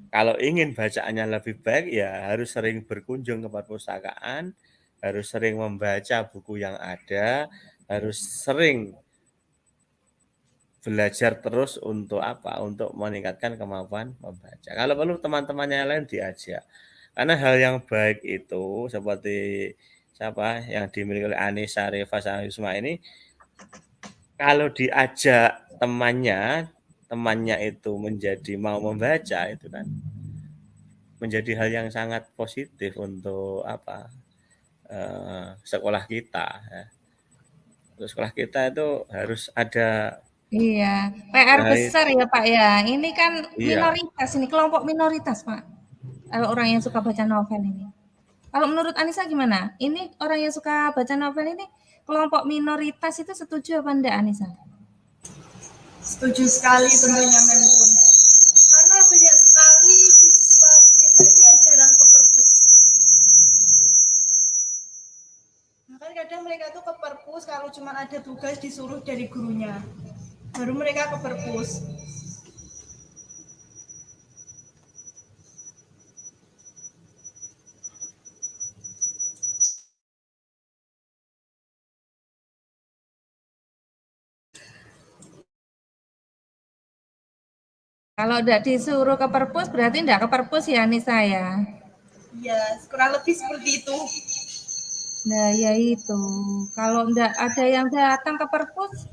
kalau ingin bacaannya lebih baik ya harus sering berkunjung ke perpustakaan, harus sering membaca buku yang ada, harus sering belajar terus untuk apa? Untuk meningkatkan kemampuan membaca. Kalau perlu teman-temannya lain diajak. Karena hal yang baik itu seperti siapa yang dimiliki oleh Anissa, Reva, sama Yusma ini, kalau diajak temannya itu menjadi mau membaca itu kan menjadi hal yang sangat positif untuk apa? Sekolah kita ya. Untuk sekolah kita itu harus ada Iya, PR hal besar ya Pak ya. Ini kan iya. minoritas, ini kelompok minoritas Pak. Kalau orang yang suka baca novel ini. Kalau menurut Anissa gimana? Ini orang yang suka baca novel ini kelompok minoritas itu setuju apa enggak Anissa? Setuju sekali tentunya Mempun. Karena banyak sekali siswa Indonesia itu yang jarang ke perpus. Bahkan kadang mereka tuh ke perpus kalau cuma ada tugas disuruh dari gurunya. Baru mereka ke perpus. Kalau enggak disuruh ke perpus berarti enggak ke perpus ya Anissa ya? Iya, kurang lebih seperti itu. Nah ya itu, kalau enggak ada yang datang ke perpus,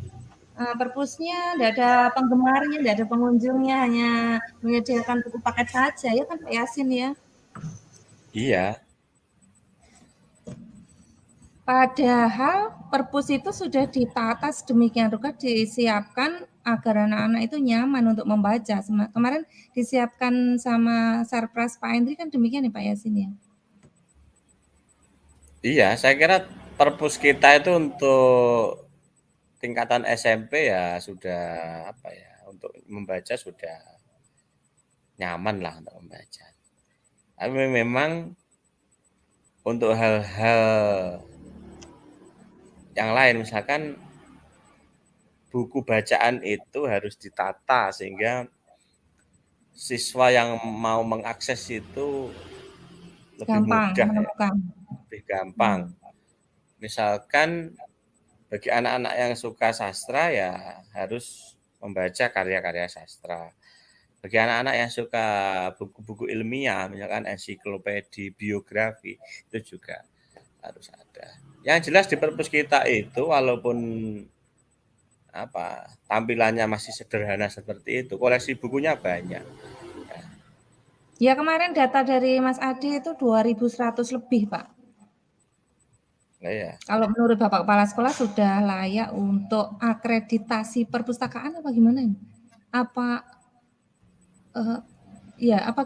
perpusnya enggak ada penggemarnya, enggak ada pengunjungnya, hanya menyediakan buku paket saja ya kan Pak Yasin ya? Iya. Padahal perpus itu sudah ditata sedemikian rupa, disiapkan agar anak-anak itu nyaman untuk membaca. Kemarin disiapkan sama Sarpras Pak Hendri kan demikian ya Pak Yasin ya? Iya, saya kira perpus kita itu untuk tingkatan SMP ya sudah apa ya, untuk membaca sudah nyaman lah untuk membaca. Tapi memang untuk hal-hal yang lain misalkan buku bacaan itu harus ditata sehingga siswa yang mau mengakses itu lebih Gampang mudah ya, menemukan. lebih gampang. Misalkan bagi anak-anak yang suka sastra ya harus membaca karya-karya sastra. Bagi anak-anak yang suka buku-buku ilmiah, misalkan ensiklopedi, biografi, itu juga harus ada. Yang jelas di perpus kita itu walaupun apa tampilannya masih sederhana seperti itu, koleksi bukunya banyak. Ya kemarin data dari Mas Adi itu 2.100 lebih Pak. Nah, ya. Kalau menurut Bapak Kepala Sekolah sudah layak untuk akreditasi perpustakaan apa gimana? Apa ya apa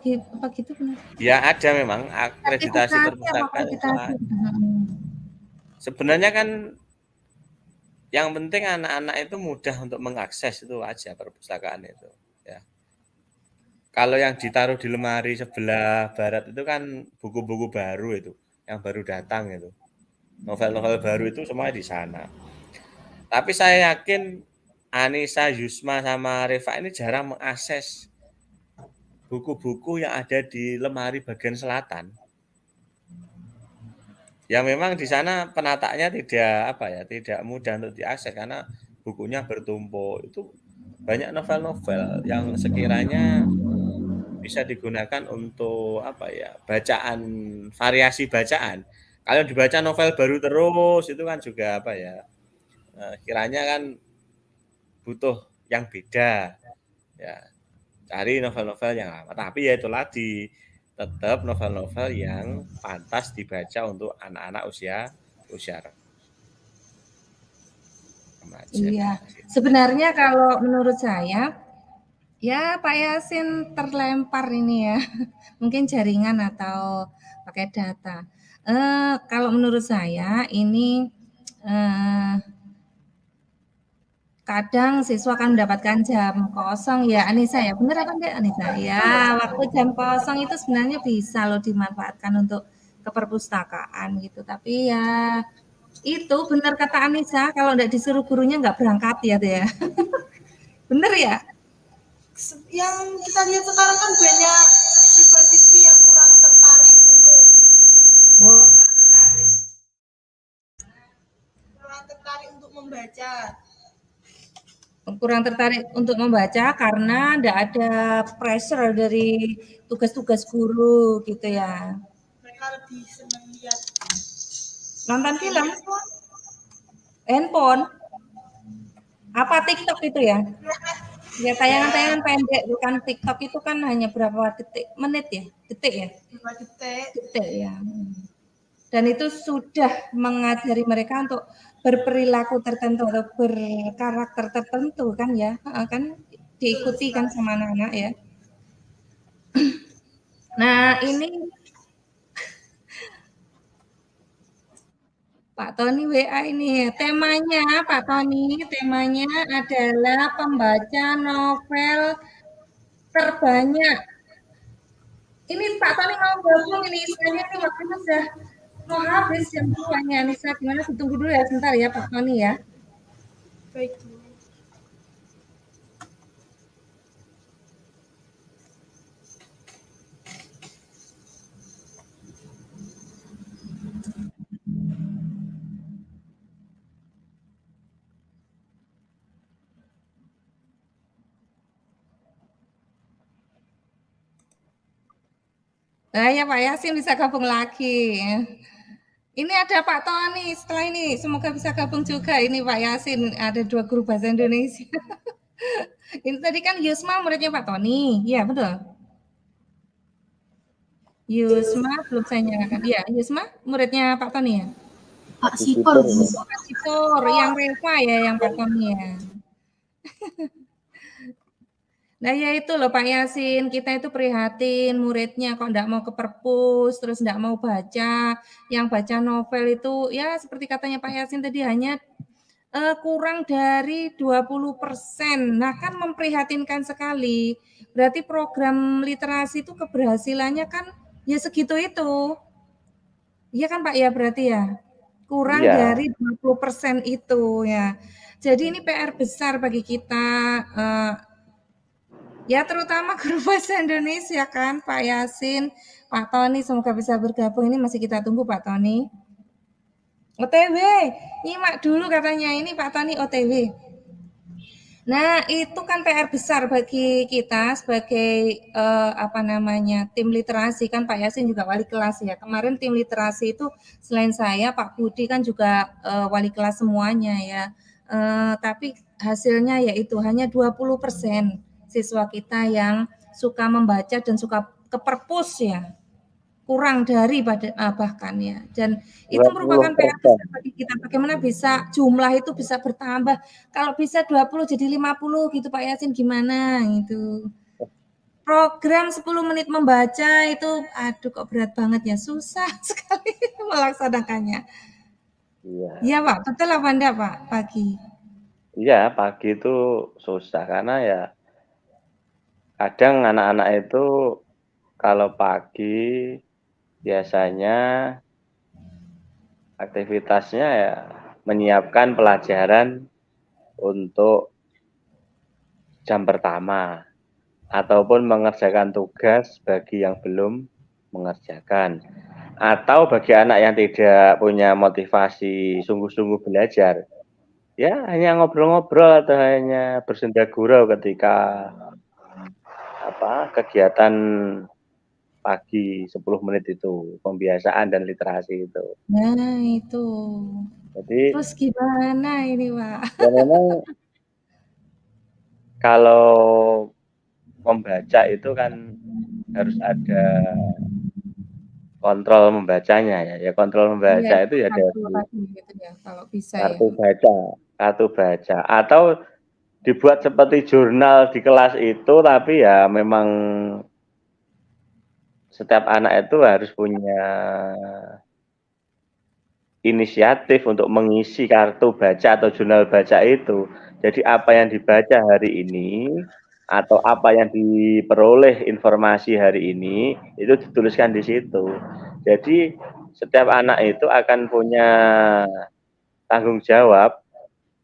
gitu benar? Ya ada memang akreditasi Sertifikasi apa perpustakaan itu akreditasi? sebenarnya kan yang penting anak-anak itu mudah untuk mengakses itu aja perpustakaan itu. Ya. Kalau yang ditaruh di lemari sebelah barat itu kan buku-buku baru itu, yang baru datang itu. Novel-novel baru itu semuanya di sana. Tapi saya yakin Anissa, Yusma, sama Reva ini jarang mengakses buku-buku yang ada di lemari bagian selatan. Ya memang di sana penataannya tidak mudah untuk diakses karena bukunya bertumpuk. Itu banyak novel-novel yang sekiranya bisa digunakan untuk bacaan, variasi bacaan. Kalau dibaca novel baru terus itu kan juga kiranya kan butuh yang beda. Ya, cari novel-novel yang lama. Tapi ya itu tadi tetap novel-novel yang pantas dibaca untuk anak-anak usia remaja. Iya, sebenarnya kalau menurut saya, ya Pak Yasin terlempar ini ya, mungkin jaringan atau pakai data. Kalau menurut saya ini kadang siswa kan mendapatkan jam kosong ya Anissa ya, benar apa enggak Anissa? Ya, waktu jam kosong itu sebenarnya bisa loh dimanfaatkan untuk ke perpustakaan gitu. Tapi ya itu benar kata Anissa, kalau enggak disuruh gurunya enggak berangkat ya tuh ya. Bener ya? Yang kita lihat sekarang kan banyak siswa-siswi yang kurang tertarik untuk kurang tertarik untuk membaca. Kurang tertarik untuk membaca karena tidak ada pressure dari tugas-tugas guru gitu ya. Mereka lebih senang lihat Nonton film, handphone. handphone, apa TikTok itu ya? Ya tayangan-tayangan pendek, bukan TikTok itu kan hanya berapa menit ya? Detik ya? 5 detik. Detik ya. Dan itu sudah mengajari mereka untuk berperilaku tertentu atau berkarakter tertentu kan ya, kan diikuti kan sama anak-anak ya. Nah ini Pak Tony WA ini temanya Pak Tony, temanya adalah pembaca novel terbanyak. Ini Pak Tony mau gabung ini istilahnya ini waktunya sudah mau habis jam 2-nya. Nisa gimana? Tunggu dulu ya sebentar ya Pak Tony ya. Baik. Nah ya Pak Yasin bisa gabung lagi. Ini ada Pak Tony setelah ini semoga bisa gabung juga ini Pak Yasin, ada 2 guru bahasa Indonesia. Ini tadi kan Yusma muridnya Pak Tony, iya betul. Yusma belum saya nyalakan. Iya, Yusma muridnya Pak Tony ya. Pak Sipor. Pak Sipor, yang Reva ya, yang Pak Tony ya. Nah ya itu loh Pak Yasin, kita itu prihatin muridnya kok enggak mau ke perpus, terus enggak mau baca, yang baca novel itu ya seperti katanya Pak Yasin tadi hanya kurang dari 20%. Nah kan memprihatinkan sekali, berarti program literasi itu keberhasilannya kan ya segitu itu. Iya kan Pak ya berarti ya? Kurang dari 20% itu ya. Jadi ini PR besar bagi kita, ya terutama guru bahasa Indonesia kan Pak Yasin, Pak Tony semoga bisa bergabung. Ini masih kita tunggu Pak Tony. OTW, nyimak dulu katanya ini Pak Tony OTW. Nah itu kan PR besar bagi kita sebagai tim literasi kan Pak Yasin juga wali kelas ya. Kemarin tim literasi itu selain saya Pak Budi kan juga wali kelas semuanya ya. Tapi hasilnya yaitu hanya 20% siswa kita yang suka membaca dan suka ke perpus ya. Kurang dari bahkan ya. Dan itu merupakan PR besar bagi kita. Bagaimana bisa jumlah itu bisa bertambah. Kalau bisa 20 jadi 50 gitu Pak Yasin gimana gitu. Program 10 menit membaca itu aduh kok berat banget ya. Susah sekali melaksanakannya. Iya Pak, betul apa enggak Pak pagi? Iya, pagi itu susah karena ya kadang anak-anak itu kalau pagi biasanya aktivitasnya ya menyiapkan pelajaran untuk jam pertama ataupun mengerjakan tugas bagi yang belum mengerjakan, atau bagi anak yang tidak punya motivasi sungguh-sungguh belajar ya hanya ngobrol-ngobrol atau hanya bersenda gurau ketika kegiatan pagi 10 menit itu pembiasaan dan literasi itu. Nah itu. Jadi terus gimana ini Pak? Ya memang kalau membaca itu kan harus ada kontrol membacanya ya. Ya kontrol membaca itu ya dari gitu ya, kalau bisa kartu baca atau dibuat seperti jurnal di kelas itu, tapi ya memang setiap anak itu harus punya inisiatif untuk mengisi kartu baca atau jurnal baca itu. Jadi apa yang dibaca hari ini atau apa yang diperoleh informasi hari ini itu dituliskan di situ. Jadi setiap anak itu akan punya tanggung jawab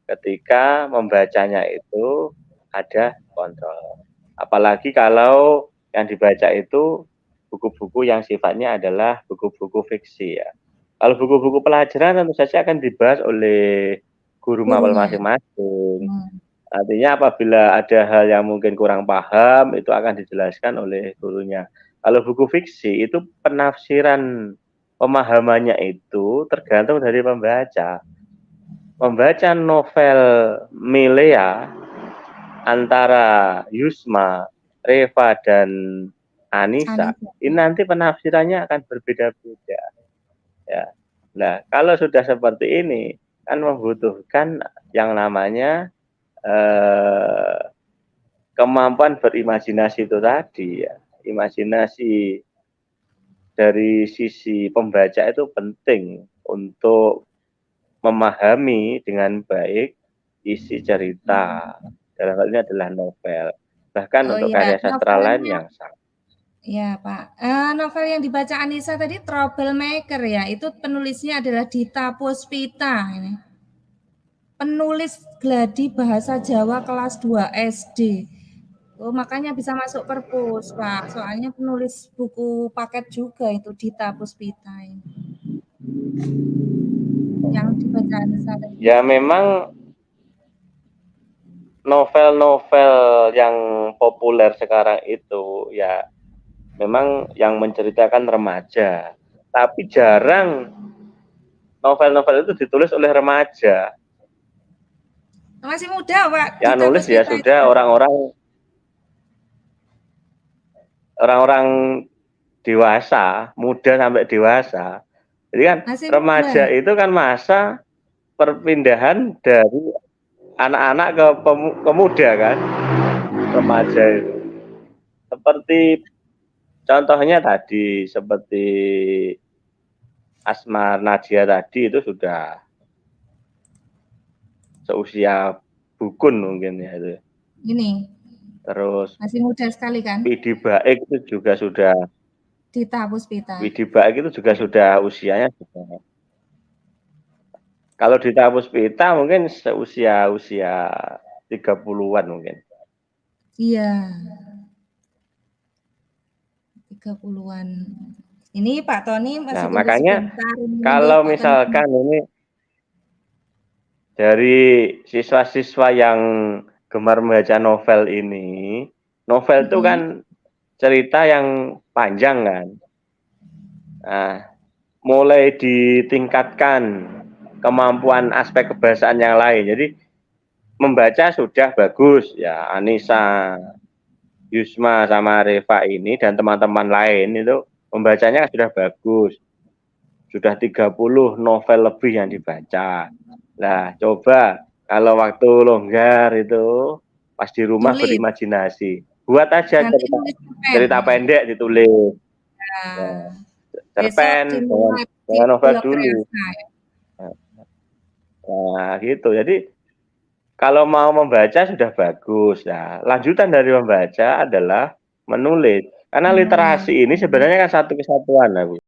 ketika membacanya itu ada kontrol. Apalagi kalau yang dibaca itu buku-buku yang sifatnya adalah buku-buku fiksi ya. Kalau buku-buku pelajaran tentu saja akan dibahas oleh guru mapel gurunya. masing-masing. Artinya apabila ada hal yang mungkin kurang paham, itu akan dijelaskan oleh gurunya. Kalau buku fiksi itu penafsiran pemahamannya itu tergantung dari pembaca. Membaca novel Milea antara Yusma, Reva, dan Anissa, ini nanti penafsirannya akan berbeda-beda. Ya. Nah, kalau sudah seperti ini, kan membutuhkan yang namanya kemampuan berimajinasi itu tadi ya. Imajinasi dari sisi pembaca itu penting untuk memahami dengan baik isi cerita. Dalam hal ini adalah novel. Bahkan untuk karya sastra lain yang sama. Ya Pak, novel yang dibaca Anissa tadi Troublemaker ya, itu penulisnya adalah Dita Puspita ini. Penulis gladi bahasa Jawa kelas 2 SD. Oh, makanya bisa masuk perpus, Pak. Soalnya penulis buku paket juga itu Dita Puspita ini. Yang dibaca Anissa tadi. Ya memang novel-novel yang populer sekarang itu ya memang yang menceritakan remaja. Tapi jarang novel-novel itu ditulis oleh remaja. Masih muda, Pak. Yang nulis ya sudah orang-orang dewasa, muda sampai dewasa. Jadi kan masih remaja muda. Itu kan masa perpindahan dari anak-anak ke muda kan, remaja itu. Seperti contohnya tadi, seperti Asmar Nadia tadi itu sudah seusia Bukun mungkin ya itu. Ini. Terus masih muda sekali kan? Widi Baik itu juga sudah. Dita Puspita. Widi Baik itu juga sudah usianya sudah. Kalau Dita Puspita mungkin seusia 30-an mungkin. Iya. 30-an. Ini Pak Tony masih tunggu makanya sebentar. Kalau misalkan ini dari siswa-siswa yang gemar membaca novel ini, novel itu kan cerita yang panjang kan. Nah, mulai ditingkatkan kemampuan aspek kebahasaan yang lain. Jadi membaca sudah bagus ya, Anissa, Yusma sama Reva ini dan teman-teman lain itu membacanya sudah bagus. Sudah 30 novel lebih yang dibaca. Nah, coba kalau waktu longgar itu pas di rumah berimajinasi. Buat aja cerita pendek ditulis. Nah, cerpen dengan novel dulu. Nah, gitu. Jadi kalau mau membaca sudah bagus. Nah, lanjutan dari membaca adalah menulis. Karena literasi ini sebenarnya kan satu kesatuan, Bu.